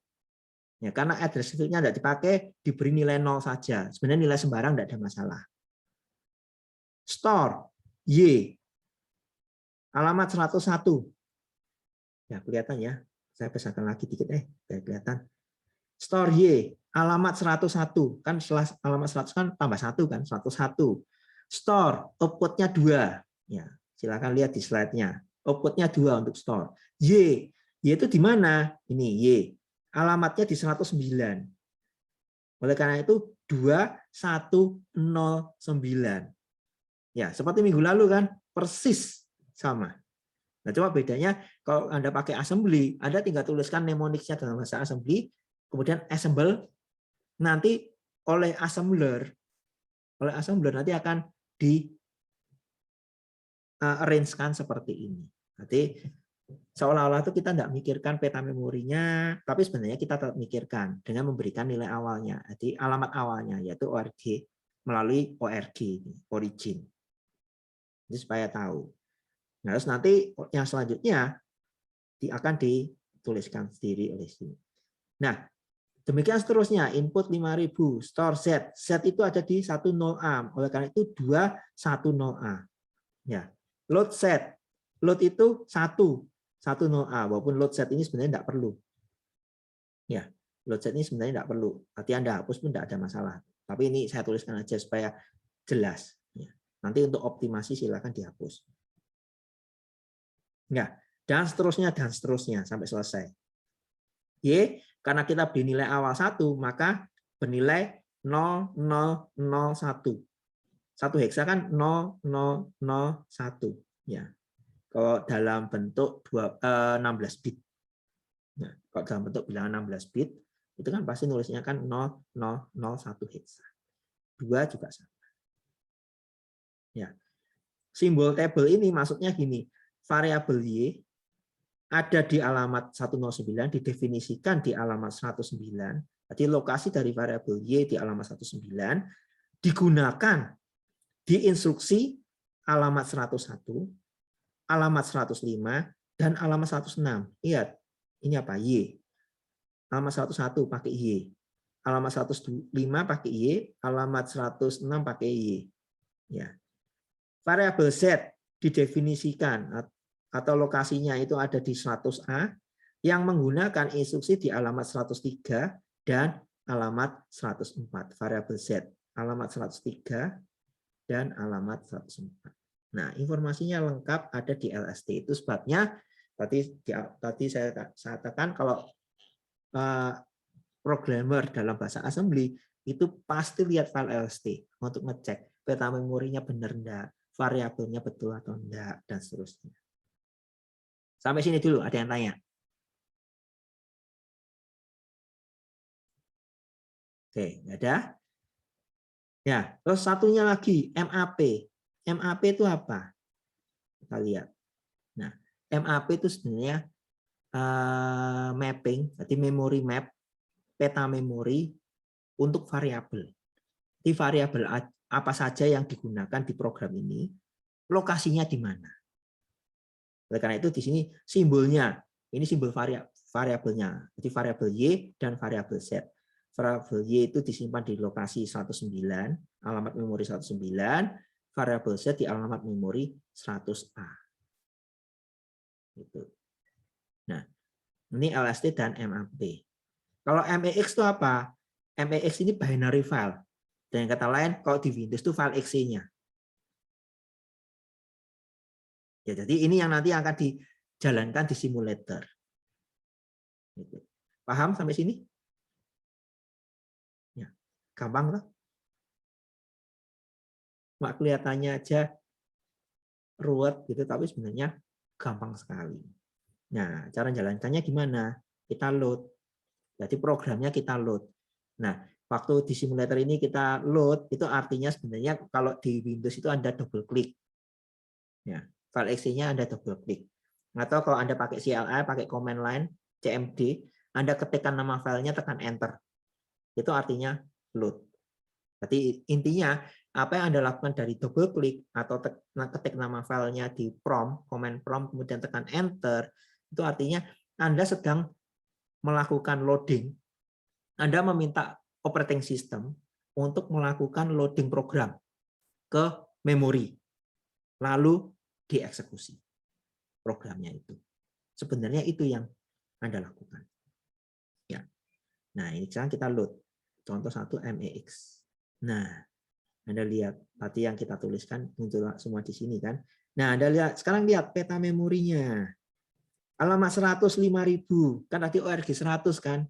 Ya, karena address field-nya tidak dipakai, diberi nilai 0 saja. Sebenarnya nilai sembarang tidak ada masalah. Store, Y. Alamat 101. Ya, kelihatan ya. Saya besarkan lagi dikit kelihatan. Store Y, alamat 101. Kan setelah alamat 100 kan tambah 1 kan, 101. Store, output-nya 2. Ya, silakan lihat di slide-nya. Output-nya 2 untuk store. Y itu di mana? Ini Y. Alamatnya di 109. Oleh karena itu 2109. Ya, seperti minggu lalu kan, persis sama. Nah, cuma bedanya kalau Anda pakai assembly, Anda tinggal tuliskan mnemonics-nya dalam bahasa assembly, kemudian assemble, nanti oleh assembler nanti akan di arrange-kan seperti ini. Nanti seolah-olah itu kita tidak mikirkan peta memorinya, tapi sebenarnya kita tetap mikirkan dengan memberikan nilai awalnya, jadi alamat awalnya yaitu ORG melalui ORG, origin. Jadi supaya tahu. Nah, terus nanti yang selanjutnya akan dituliskan sendiri oleh sini. Nah, demikian seterusnya, input 5.000, store Z. Z itu ada di 10A, oleh karena itu 210A. Ya. Load Z. Load itu 10A, walaupun load Z ini sebenarnya tidak perlu. Ya, load Z ini sebenarnya tidak perlu. Nanti Anda hapus pun tidak ada masalah. Tapi ini saya tuliskan aja supaya jelas. Ya. Nanti untuk optimasi silakan dihapus. Ya, dan seterusnya sampai selesai. Y, karena kita beri nilai awal 1, maka bernilai 0001. Satu heksa kan 0001. Ya. Kalau dalam bentuk 16 bit. Nah, kalau dalam bentuk bilangan 16 bit, itu kan pasti nulisnya kan 0001 heksa. 2 juga sama. Ya. Simbol tabel ini maksudnya gini, variabel Y ada di alamat 109, didefinisikan di alamat 109. Jadi lokasi dari variabel Y di alamat 109 digunakan di instruksi alamat 101, alamat 105, dan alamat 106. Lihat, ini apa? Y. Alamat 101 pakai Y. Alamat 105 pakai Y, alamat 106 pakai Y. Ya. Variabel Z didefinisikan atau lokasinya itu ada di 100A yang menggunakan instruksi di alamat 103 dan alamat 104. Variabel Z, alamat 103 dan alamat 104. Nah, informasinya lengkap ada di LST. Itu sebabnya tadi saya katakan kalau programmer dalam bahasa assembly itu pasti lihat file LST untuk ngecek peta memorinya benar enggak, variabelnya betul atau enggak, dan seterusnya. Sampai sini dulu, ada yang tanya? Oke, ada? Ya, terus satunya lagi, MAP. MAP itu apa? Kita lihat. Nah, MAP itu sebenarnya mapping, jadi memory map, peta memori untuk variabel. Di variabel apa saja yang digunakan di program ini, lokasinya di mana. Oleh karena itu di sini simbolnya, ini simbol variabelnya. Jadi variabel Y dan variabel Z. Variabel Y itu disimpan di lokasi 109, alamat memori 109, variabel Z di alamat memori 100A. Gitu. Nah, ini LST dan MAP. Kalau MEX itu apa? MEX ini binary file. Dengan kata lain, kalau di Windows itu file exe-nya. Ya, jadi ini yang nanti akan dijalankan di simulator. Gitu. Paham sampai sini? Ya, gampang loh. Mak kelihatannya aja ruwet gitu, tapi sebenarnya gampang sekali. Nah, cara jalankannya gimana? Kita load. Jadi programnya kita load. Nah, waktu di simulator ini kita load, itu artinya sebenarnya kalau di Windows itu Anda double klik. Ya, file exe-nya Anda double klik. Atau kalau Anda pakai CLI, pakai command line, CMD, Anda ketikkan nama filenya, tekan enter. Itu artinya load. Jadi intinya, apa yang Anda lakukan dari double klik atau ketik nama filenya di prompt, command prompt, kemudian tekan enter, itu artinya Anda sedang melakukan loading. Anda meminta operating system untuk melakukan loading program ke memori, lalu dieksekusi programnya itu. Sebenarnya itu yang Anda lakukan. Ya. Nah, ini sekarang kita load. Contoh 1 MEX. Nah, Anda lihat tadi yang kita tuliskan muncul semua di sini kan. Nah, Anda lihat sekarang lihat peta memorinya. Alamat 105.000, kan tadi ORG 100 kan.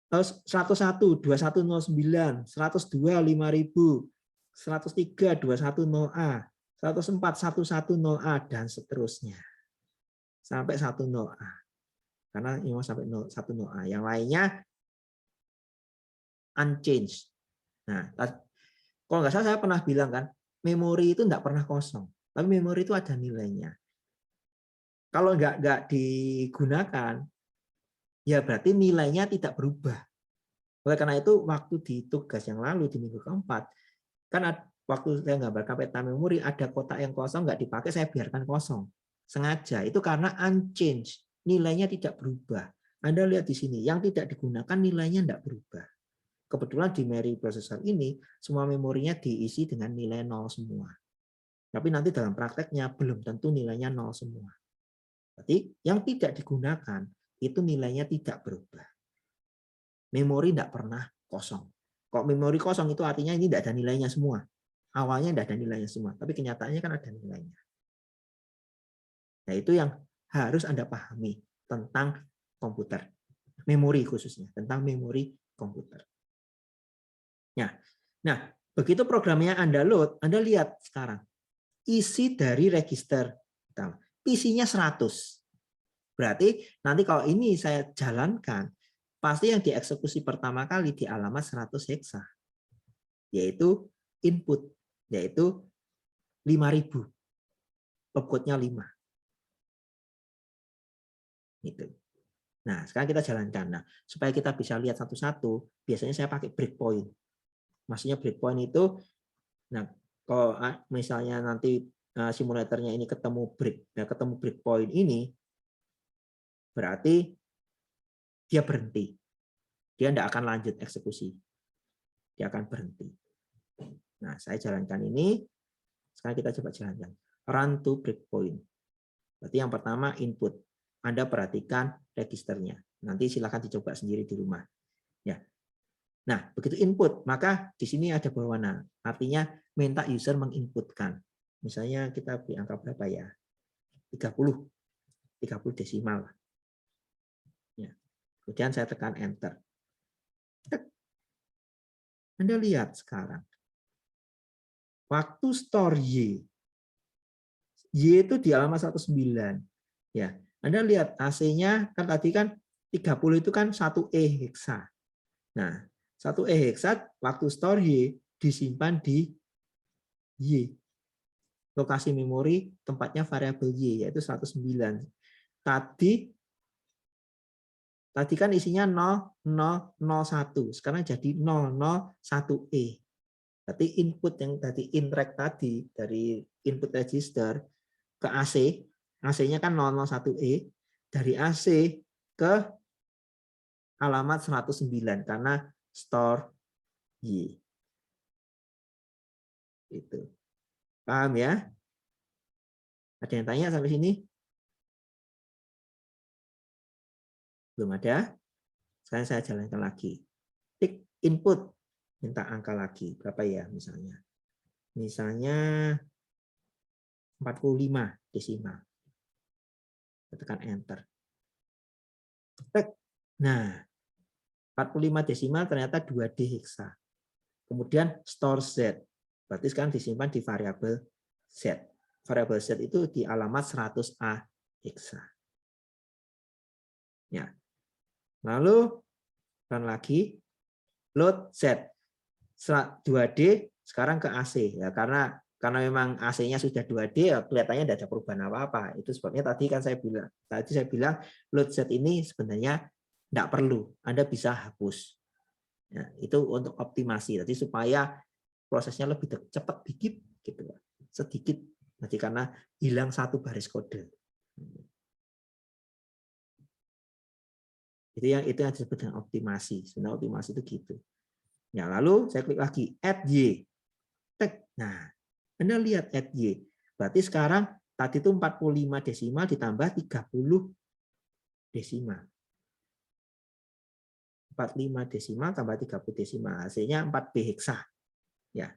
Terus 101 2109, 102 5000, 103 210A, 104 110A dan seterusnya. sampai 10A. Karena ini mau sampai 10A. Yang lainnya unchanged. Nah, kalau nggak salah saya pernah bilang kan, memori itu nggak pernah kosong. Tapi memori itu ada nilainya. Kalau nggak digunakan, ya berarti nilainya tidak berubah. Oleh karena itu, waktu di tugas yang lalu, di minggu keempat, kan waktu saya gambarkan peta memori, ada kotak yang kosong, nggak dipakai, saya biarkan kosong. Sengaja. Itu karena unchanged. Nilainya tidak berubah. Anda lihat di sini, yang tidak digunakan nilainya tidak berubah. Kebetulan di memory processor ini, semua memorinya diisi dengan nilai 0 semua. Tapi nanti dalam prakteknya, belum tentu nilainya 0 semua. Berarti yang tidak digunakan, itu nilainya tidak berubah. Memori tidak pernah kosong. Kok memori kosong itu artinya ini tidak ada nilainya semua. Awalnya tidak ada nilainya semua, tapi kenyataannya kan ada nilainya. Nah, itu yang harus Anda pahami tentang komputer. Memori khususnya, tentang memori komputer. Nah, begitu programnya Anda load, Anda lihat sekarang. Isi dari register. Isinya 100. Berarti nanti kalau ini saya jalankan, pasti yang dieksekusi pertama kali di alamat 100 heksa. Yaitu input. Yaitu 5.000. Opcode-nya 5. Gitu. Nah, sekarang kita jalankan. Nah, supaya kita bisa lihat satu-satu, biasanya saya pakai breakpoint. Maksudnya breakpoint itu, nah kalau misalnya nanti simulatornya ini ketemu breakpoint ini, berarti dia berhenti. Dia tidak akan lanjut eksekusi. Dia akan berhenti. Nah, saya jalankan ini. Sekarang kita coba jalankan. Run to breakpoint. Berarti yang pertama input. Anda perhatikan registernya. Nanti silakan dicoba sendiri di rumah. Ya. Nah, begitu input, maka di sini ada berwarna. Artinya minta user menginputkan. Misalnya kita beri angka berapa ya? 30 desimal. Ya. Kemudian saya tekan enter. Anda lihat sekarang. Waktu store Y itu di alamat 109. Ya. Anda lihat AC-nya kan tadi kan 30 itu kan 1E heksa. Nah, 1E heksa waktu store Y disimpan di Y. Lokasi memori tempatnya variabel Y yaitu 109. Tadi kan isinya 0001, sekarang jadi 001E. Berarti input yang tadi intract tadi dari input register ke AC, AC-nya kan 001E, dari AC ke alamat 109 karena store Y. Itu. Paham ya? Ada yang tanya sampai sini? Belum ada? Sekarang saya jalankan lagi. Tik input, minta angka lagi. Berapa ya misalnya? Misalnya 45 desimal. Tekan enter. Nah, 45 desimal ternyata 2D heksa. Kemudian store Z. Berarti sekarang disimpan di variabel Z. Variabel Z itu di alamat 100A heksa. Ya. Lalu run lagi, load Z 2D sekarang ke AC ya karena memang AC-nya sudah 2D ya kelihatannya tidak ada perubahan apa-apa. Itu sebabnya tadi saya bilang load Z ini sebenarnya tidak perlu, Anda bisa hapus. Ya, itu untuk optimasi, jadi supaya prosesnya lebih cepat dikit gitu, sedikit nanti karena hilang satu baris kode. Itu yang disebut dengan optimasi. Sebenarnya optimasi itu gitu. Ya, lalu saya klik lagi add Y. Nah, Anda lihat add Y. Berarti sekarang tadi itu 45 desimal ditambah 30 desimal. 45 desimal tambah 30 desimal. Hasilnya 4B heksa. Ya.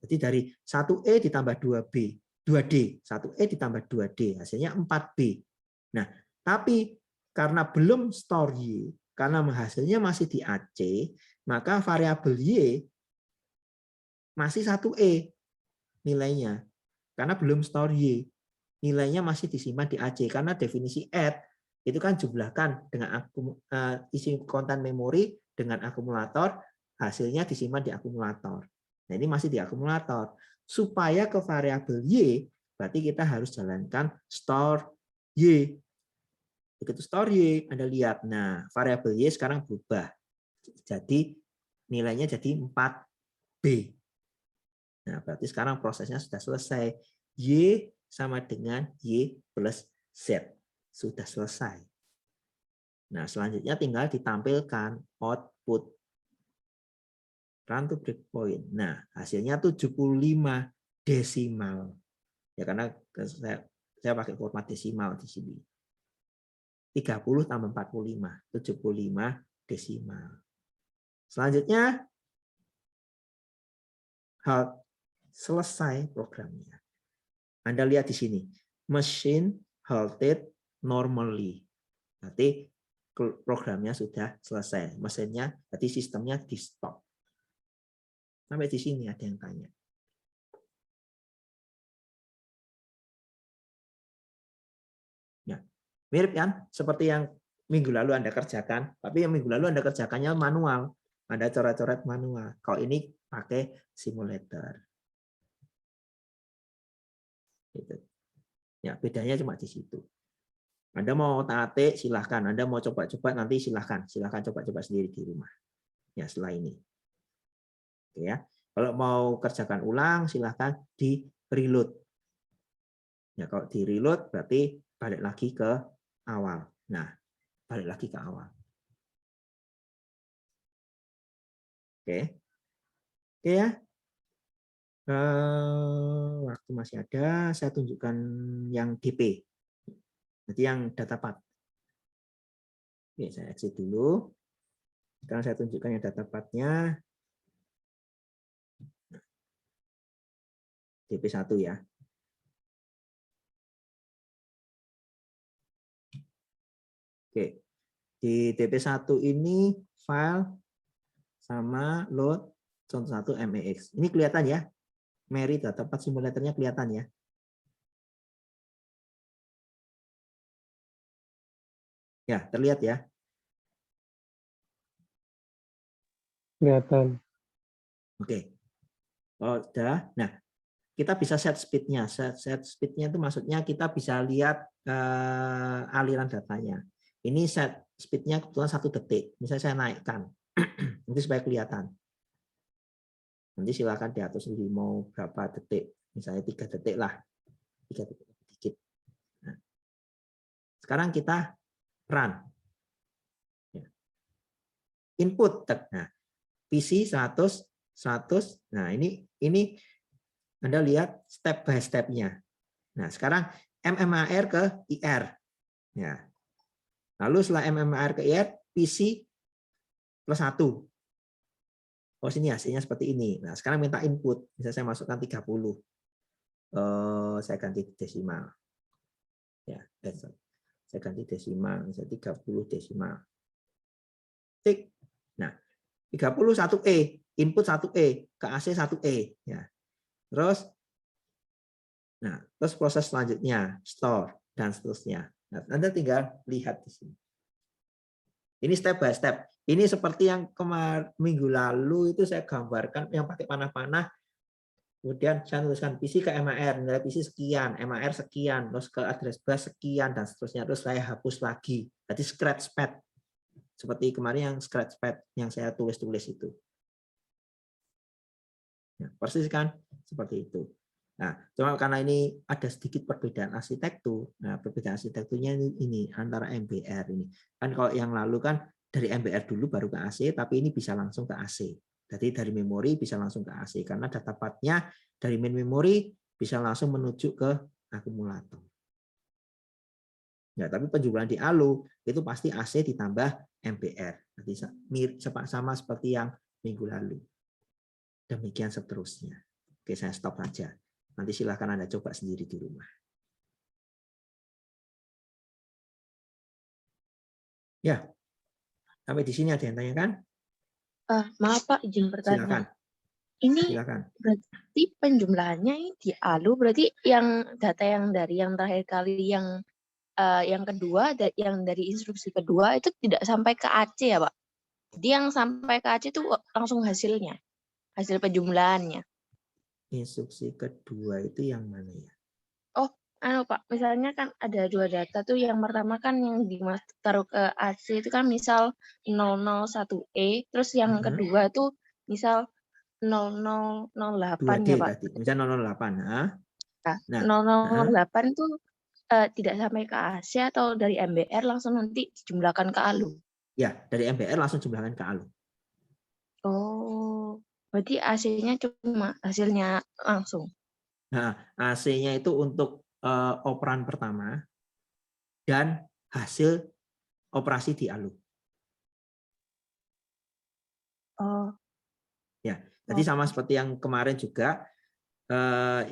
Jadi dari 1E ditambah 2D. 1E ditambah 2D. Hasilnya 4B. Nah, tapi karena belum store Y, karena hasilnya masih di AC, maka variabel Y masih 1E nilainya. Karena belum store Y. nilainya masih disimpan di AC karena definisi add itu kan jumlahkan dengan isi konten memori dengan akumulator, hasilnya disimpan di akumulator. Nah, ini masih di akumulator. Supaya ke variabel Y, berarti kita harus jalankan store Y. Begitu store Y, Anda lihat. Nah, variabel Y sekarang berubah. Jadi nilainya jadi 4B. Nah, berarti sekarang prosesnya sudah selesai. Y sama dengan Y plus Z. Sudah selesai. Nah, selanjutnya tinggal ditampilkan output. Run to breakpoint. Nah, hasilnya 75 desimal. Ya, karena saya pakai format desimal di sini. 30 tambah 45, 75 desimal. Selanjutnya, selesai programnya. Anda lihat di sini, machine halted normally. Berarti programnya sudah selesai. Mesinnya, berarti sistemnya di stop. Sampai di sini ada yang tanya. Ya, mirip kan? Seperti yang minggu lalu Anda kerjakan, tapi yang minggu lalu Anda kerjakannya manual. Anda coret-coret manual. Kalau ini pakai simulator. Gitu. Ya, bedanya cuma di situ. Anda mau TAT silahkan, Anda mau coba-coba nanti silahkan coba-coba sendiri di rumah. Ya, setelah ini. Oke ya. Kalau mau kerjakan ulang silahkan di reload. Ya, kalau di reload berarti balik lagi ke awal. Nah, balik lagi ke awal. Oke. Oke ya. Waktu masih ada, saya tunjukkan yang DP. Nanti yang datapath. Oke, saya exit dulu. Sekarang saya tunjukkan yang datapath-nya. DP1 ya. Oke. Di DP1 ini file sama load contoh 1 MEX. Ini kelihatan ya. Mary datapath simulatornya kelihatan ya. Ya, terlihat ya. Kelihatan. Oke. Oh, sudah. Nah, kita bisa set speed-nya. Set speed-nya itu maksudnya kita bisa lihat aliran datanya. Ini set speed-nya kebetulan 1 detik. Misalnya saya naikkan. Nanti supaya kelihatan. Nanti silakan diatur sendiri mau berapa detik. Misalnya 3 detik lah. 3 detik sedikit. Nah, sekarang kita run. Input. Nah, PC 100, 100. Nah, ini Anda lihat step by step-nya. Nah, sekarang MMAR ke IR. Ya. Lalu setelah MMAR ke IR, PC plus 1. Oh, sini hasilnya seperti ini. Nah, sekarang minta input. Misalnya saya masukkan 30. Saya ganti desimal. Ya, saya ganti desimal. Misalnya 30 desimal. Tik. Nah, 31E. Input 1E. Ke AC 1E. Ya. Terus proses selanjutnya store dan seterusnya. Nah, Anda tinggal lihat di sini. Ini step by step. Ini seperti yang minggu lalu itu saya gambarkan yang pakai panah-panah. Kemudian saya tuliskan PC ke MAR, nilai PC sekian, MAR sekian, terus ke address bus sekian dan seterusnya. Terus saya hapus lagi. Jadi scratch pad. Seperti kemarin yang scratch pad yang saya tulis-tulis itu. Nah, persis kan seperti itu. Nah, cuma karena ini ada sedikit perbedaan arsitektur. Nah, perbedaan arsitekturnya ini antara MBR ini. Kan kalau yang lalu kan dari MBR dulu baru ke AC, tapi ini bisa langsung ke AC. Jadi dari memori bisa langsung ke AC karena datapath-nya dari main memori bisa langsung menuju ke akumulator. Ya, tapi penjumlahan di ALU itu pasti AC ditambah MBR. Nanti sama seperti yang minggu lalu. Demikian seterusnya. Oke, saya stop saja. Nanti silakan Anda coba sendiri di rumah. Ya, sampai di sini ada yang tanyakan? Maaf Pak, izin bertanya. Silakan. Ini Silakan. berarti penjumlahannya ini di ALU, berarti yang data yang dari yang terakhir kali yang kedua, yang dari instruksi kedua itu tidak sampai ke AC ya Pak? Jadi yang sampai ke AC itu langsung hasilnya, hasil penjumlahannya. Instruksi kedua itu yang mana ya? Oh, Pak, misalnya kan ada dua data tuh, yang pertama kan yang ditaruh ke AC itu kan misal 001E, terus yang kedua tuh misal 0008 2D ya Pak. tadi, misalnya 008. Nah, 008 itu tidak sampai ke AC atau dari MBR langsung nanti dijumlahkan ke ALU? ya dari MBR langsung jumlahkan ke ALU. Oh, berarti AC-nya cuma hasilnya langsung. Nah, AC-nya itu untuk operan pertama dan hasil operasi di ALU. Oh, Ya, jadi sama seperti yang kemarin juga,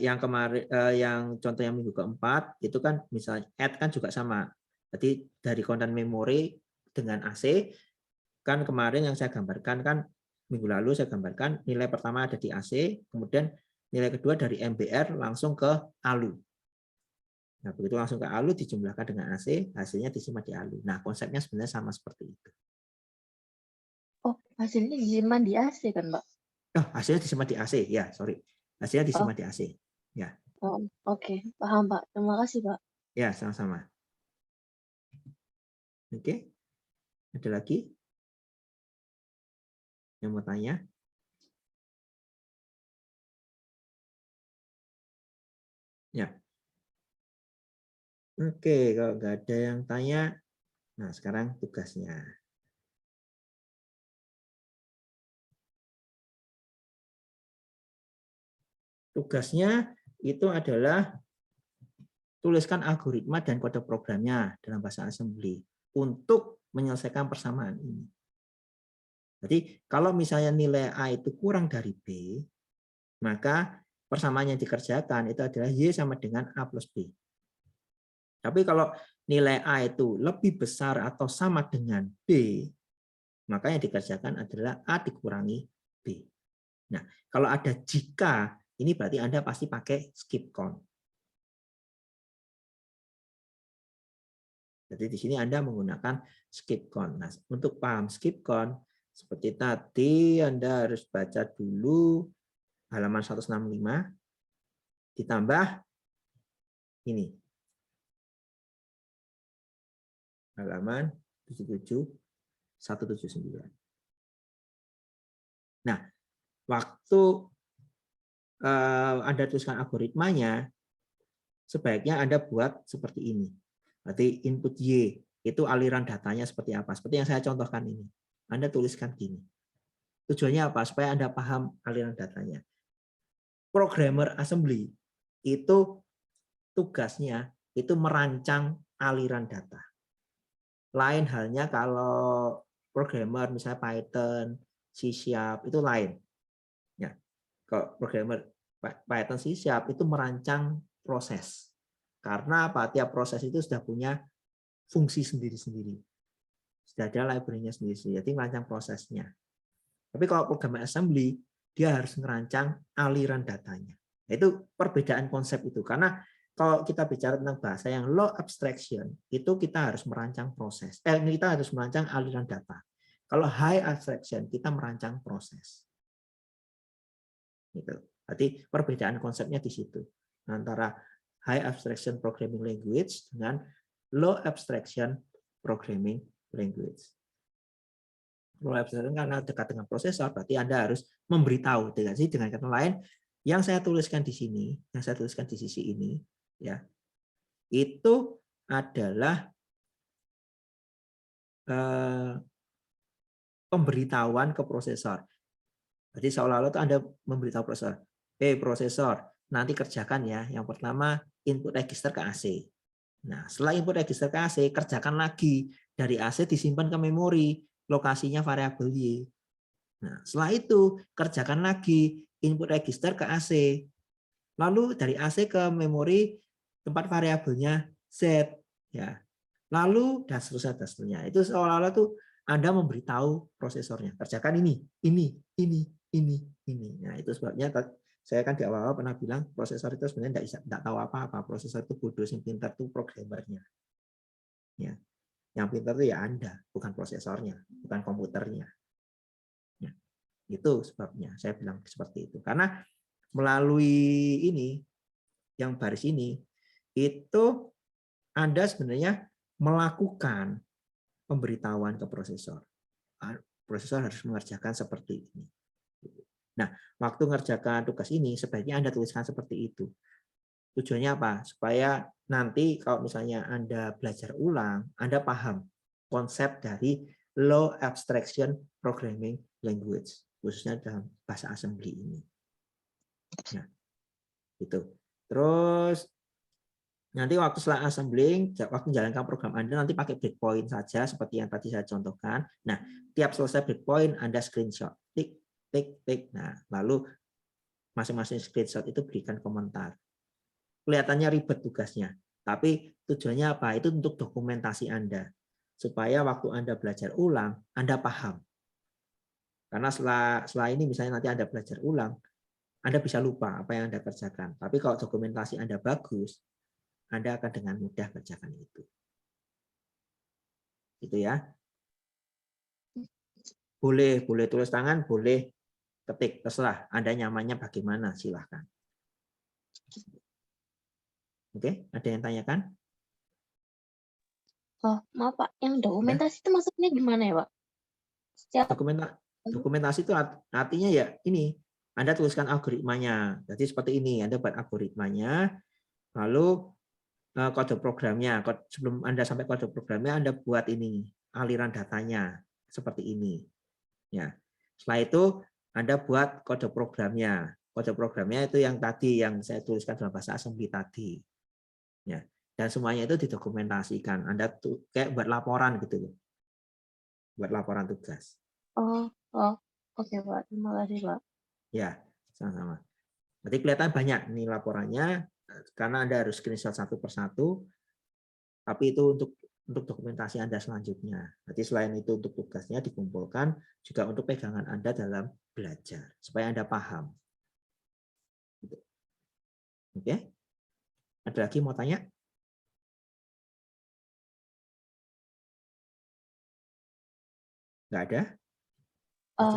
yang contoh yang minggu keempat itu kan misalnya add kan juga sama. Jadi dari konten memori dengan AC kan kemarin yang saya gambarkan kan minggu lalu saya gambarkan nilai pertama ada di AC, kemudian nilai kedua dari MBR langsung ke ALU. Nah, begitu langsung ke ALU dijumlahkan dengan AC, hasilnya disimpan di ALU. Nah, konsepnya sebenarnya sama seperti itu. oh, hasilnya disimpan di AC kan, Pak? Oh, hasilnya disimpan di AC, ya, sorry. Hasilnya disimpan di AC. Ya. Oh, oke, paham Pak. Terima kasih Pak. Ya, sama-sama. Oke. Ada lagi yang mau tanya? Ya. Oke, kalau nggak ada yang tanya, nah sekarang tugasnya. Tugasnya itu adalah tuliskan algoritma dan kode programnya dalam bahasa assembly untuk menyelesaikan persamaan ini. Jadi kalau misalnya nilai A itu kurang dari B, maka persamaan yang dikerjakan itu adalah Y sama dengan A plus B. Tapi kalau nilai A itu lebih besar atau sama dengan B, maka yang dikerjakan adalah A dikurangi B. Nah, kalau ada jika, ini berarti Anda pasti pakai skip count. Jadi di sini Anda menggunakan skip count. Nah, untuk paham skip count, seperti tadi Anda harus baca dulu halaman 165, ditambah ini. Halaman 77, 179. Nah, waktu Anda tuliskan algoritmanya, sebaiknya Anda buat seperti ini. Berarti input Y, itu aliran datanya seperti apa? Seperti yang saya contohkan ini. Anda tuliskan gini. Tujuannya apa? Supaya Anda paham aliran datanya. Programmer assembly itu tugasnya itu merancang aliran data. Lain halnya kalau programmer misalnya Python, C# itu lain. Ya, kalau programmer Python, C# itu merancang proses. Karena apa? Tiap proses itu sudah punya fungsi sendiri-sendiri. Sudah ada library-nya sendiri-sendiri. Jadi merancang prosesnya. Tapi kalau program assembly, dia harus merancang aliran datanya. Itu perbedaan konsep itu. Karena kalau kita bicara tentang bahasa yang low abstraction, itu kita harus merancang proses. Kita harus merancang aliran data. Kalau high abstraction, kita merancang proses. Gitu. Berarti perbedaan konsepnya di situ. Antara high abstraction programming language dengan low abstraction programming language. Low abstraction karena dekat dengan prosesor, berarti Anda harus memberitahu. Dengan kata lain, yang saya tuliskan di sini, yang saya tuliskan di sisi ini, ya, itu adalah pemberitahuan ke prosesor. Jadi seolah-olah itu Anda memberitahu prosesor, prosesor, nanti kerjakan ya. Yang pertama input register ke AC. Nah, setelah input register ke AC, kerjakan lagi. Dari AC disimpan ke memori, lokasinya variabel Y. Nah, setelah itu kerjakan lagi input register ke AC. Lalu dari AC ke memori tempat variabelnya Z, ya. Lalu dan seterusnya. Itu seolah-olah tuh Anda memberitahu prosesornya, kerjakan ini, ini. Nah, itu sebabnya saya kan di awal-awal pernah bilang prosesor itu sebenarnya tidak tahu apa-apa. Prosesor itu bodoh, yang pintar itu programmernya. Ya. Yang pintar itu ya Anda, bukan prosesornya, bukan komputernya. Ya. Itu sebabnya saya bilang seperti itu. Karena melalui ini, yang baris ini, itu Anda sebenarnya melakukan pemberitahuan ke prosesor. Prosesor harus mengerjakan seperti ini. Nah, waktu mengerjakan tugas ini, sebaiknya Anda tuliskan seperti itu. Tujuannya apa? Supaya nanti kalau misalnya Anda belajar ulang, Anda paham konsep dari Low Abstraction Programming Language, khususnya dalam bahasa assembly ini. Nah, itu. Terus nanti waktu setelah assembling, waktu menjalankan program Anda nanti pakai breakpoint saja seperti yang tadi saya contohkan. Nah, tiap selesai breakpoint Anda screenshot, tik, tik, tik. Nah, lalu masing-masing screenshot itu berikan komentar. Kelihatannya ribet tugasnya, tapi tujuannya apa? Itu untuk dokumentasi Anda, supaya waktu Anda belajar ulang, Anda paham. Karena setelah ini misalnya nanti Anda belajar ulang, Anda bisa lupa apa yang Anda kerjakan. Tapi kalau dokumentasi Anda bagus, Anda akan dengan mudah kerjakan itu. Gitu ya. Boleh tulis tangan, boleh ketik, terserah. Anda nyamannya bagaimana, silahkan. Oke, ada yang tanyakan? Oh, maaf Pak, yang dokumentasi itu maksudnya gimana ya Pak? Dokumentasi itu artinya ya ini, Anda tuliskan algoritmanya. Jadi seperti ini, Anda buat algoritmanya, lalu kode programnya. Sebelum Anda sampai kode programnya, Anda buat ini, aliran datanya seperti ini. Ya. Setelah itu Anda buat kode programnya. Kode programnya itu yang tadi yang saya tuliskan dalam bahasa assembly tadi. Ya. Dan semuanya itu didokumentasikan. Anda tuh kayak buat laporan gitu loh. Buat laporan tugas. Oh, oke Pak. Terima kasih Pak. Ya, sama-sama. Berarti kelihatan banyak nih laporannya karena Anda harus screenshot satu persatu. Tapi itu untuk dokumentasi Anda selanjutnya. Jadi selain itu untuk tugasnya dikumpulkan juga untuk pegangan Anda dalam belajar supaya Anda paham. Oke? Ada lagi mau tanya? Nggak ada?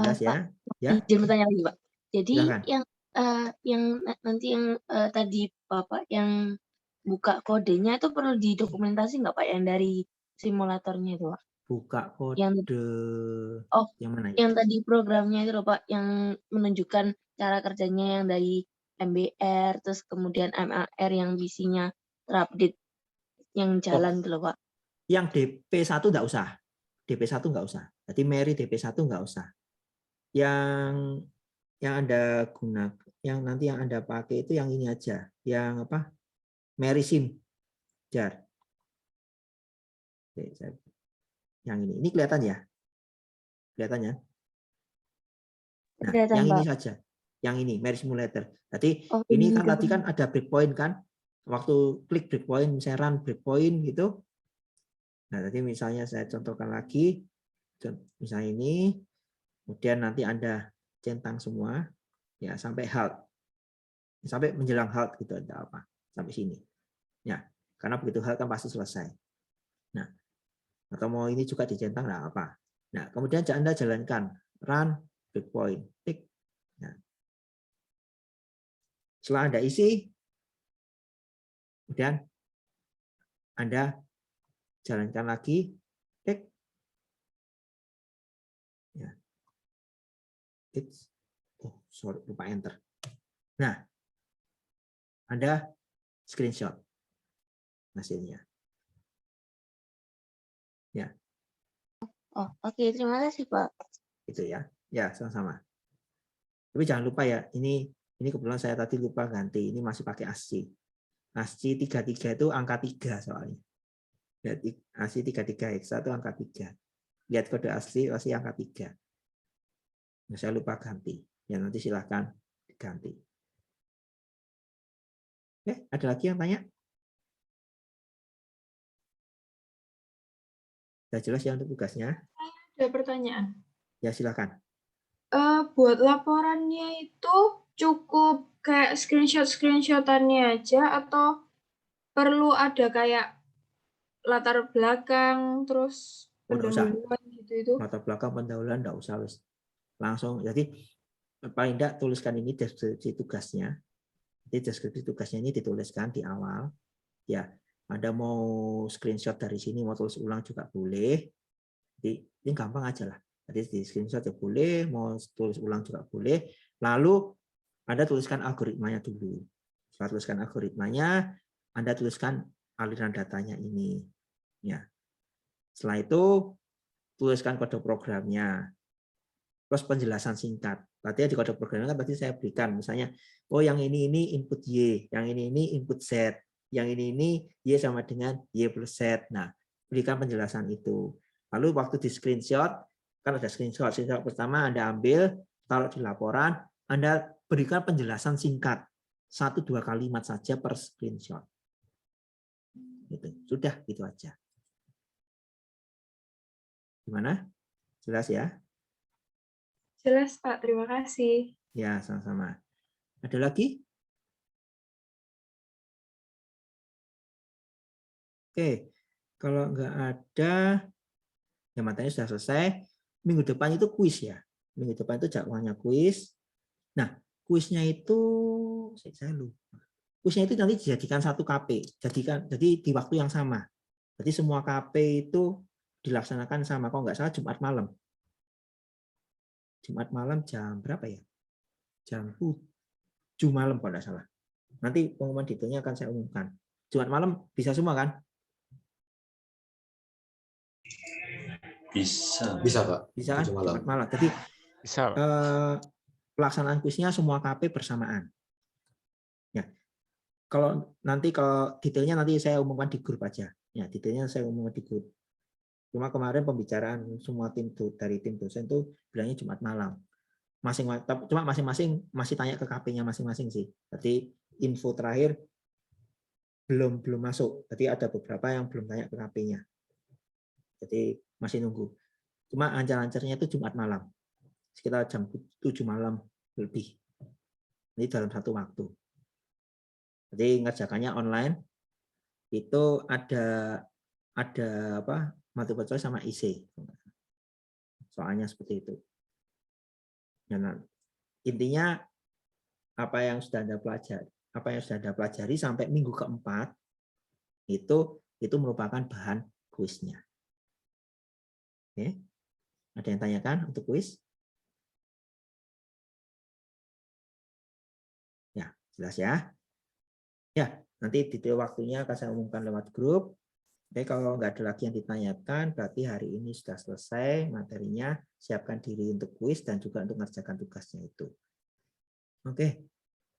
Jelas ya? Ya. Izin bertanya lagi Pak. Jadi Silakan. yang nanti yang tadi Bapak yang buka kodenya itu perlu didokumentasi nggak Pak yang dari simulatornya itu Pak? Buka kode yang mana? Yang tadi programnya itu loh Pak, yang menunjukkan cara kerjanya yang dari MBR, terus kemudian MLR yang visinya terupdate yang jalan itu loh Pak. Yang DP1 nggak usah. DP1 nggak usah. Jadi Mary DP1 nggak usah. Yang Anda gunakan, yang nanti yang Anda pakai itu yang ini aja. Yang apa? Mary Sim. Jar. Yang ini kelihatan ya? Kelihatannya? Nah, Kelihatan, yang ini Pak. saja. Yang ini, Mary Simulator. Jadi ini ini kan tadi kan ada breakpoint kan? Waktu klik breakpoint, misalnya run breakpoint gitu. Nah, tadi misalnya saya contohkan lagi. Misalnya ini. Kemudian nanti Anda centang semua. Ya, sampai halt. Sampai menjelang halt gitu ada apa? Sampai sini. Ya, karena begitu halt kan pasti selesai. Nah, atau mau ini juga dicentang nggak apa. Nah, kemudian Anda jalankan run breakpoint, tik. Nah, setelah Anda isi, kemudian Anda jalankan lagi, tik. Ya. Oh, sorry, lupa enter. Nah, Anda screenshot hasilnya. Ya. Oh, oke. Terima kasih, Pak. Itu ya. Ya, sama-sama. Tapi jangan lupa ya, ini kebetulan saya tadi lupa ganti. Ini masih pakai ASCII. ASCII 33 itu angka 3 soalnya. Jadi ASCII 33 hexa itu angka 3. Lihat kode asli pasti angka 3. Nah, saya lupa ganti. Ya nanti silahkan diganti. Oke, ada lagi yang tanya? Sudah jelas ya untuk tugasnya? Ada pertanyaan. Ya silakan. buat laporannya itu cukup kayak screenshotannya aja atau perlu ada kayak latar belakang terus Nggak usah. pendahuluan gitu itu? Latar belakang pendahuluan nggak usah, wis. Langsung. Jadi paling tidak tuliskan ini deskripsi tugasnya. Jadi deskripsi tugasnya ini dituliskan di awal. Ya, Anda mau screenshot dari sini, mau tulis ulang juga boleh. Jadi ini gampang aja lah. Jadi di screenshot ya boleh, mau tulis ulang juga boleh. Lalu Anda tuliskan algoritmanya dulu. Setelah tuliskan algoritmanya, Anda tuliskan aliran datanya ini. Ya. Setelah itu tuliskan kode programnya. Terus penjelasan singkat. Tadi di kode programnya kan tadi saya berikan, misalnya, oh yang ini input Y, yang ini input Z, yang ini Y sama dengan Y plus Z. Nah, berikan penjelasan itu. Lalu waktu di screenshot, kan ada screenshot pertama Anda ambil, taruh di laporan, Anda berikan penjelasan singkat. 1-2 kalimat saja per screenshot. Gitu. Sudah, gitu aja. Gimana? Jelas ya? Jelas, Pak. Terima kasih. Ya, sama-sama. Ada lagi? Oke, kalau nggak ada, ya matanya sudah selesai. Minggu depan itu kuis ya. Minggu depan itu jadwalnya kuis. Nah, kuisnya itu, saya lupa. Kuisnya itu nanti dijadikan satu KP. Jadi di waktu yang sama. Jadi semua KP itu dilaksanakan sama. Kalau nggak salah Jumat malam. Jumat malam jam berapa ya? Jam 7 malam kalau nggak salah. Nanti pengumuman detailnya akan saya umumkan. Jumat malam bisa semua kan? Bisa. Bisa, Pak. Bisa kan? 7 malam. Jumat malam. Jadi Bisa. pelaksanaan kuisnya semua KP bersamaan. Ya. Kalau detailnya nanti saya umumkan di grup aja. Ya, detailnya saya umumkan di grup. Cuma kemarin pembicaraan semua tim dari tim dosen itu bilangnya Jumat malam. Cuma masing-masing masih tanya ke KP-nya masing-masing sih. Jadi info terakhir belum masuk. Jadi ada beberapa yang belum tanya ke KP-nya. Jadi masih nunggu. Cuma lancar-lancarnya itu Jumat malam. Sekitar jam 7 malam lebih. Ini dalam satu waktu. Jadi ngerjakannya online. Itu ada apa? Multiple choice sama IC. Soalnya seperti itu. Nah, intinya apa yang sudah Anda pelajari sampai minggu keempat itu merupakan bahan kuisnya. Oke. Ada yang tanyakan untuk kuis? Ya, jelas ya. Ya, nanti detail waktunya akan saya umumkan lewat grup. Oke, kalau nggak ada lagi yang ditanyakan, berarti hari ini sudah selesai materinya. Siapkan diri untuk kuis dan juga untuk mengerjakan tugasnya itu. Oke,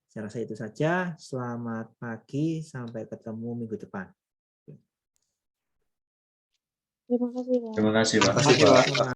saya rasa itu saja. Selamat pagi, sampai ketemu minggu depan. Terima kasih, Pak. Terima kasih, Pak. Terima kasih, Pak.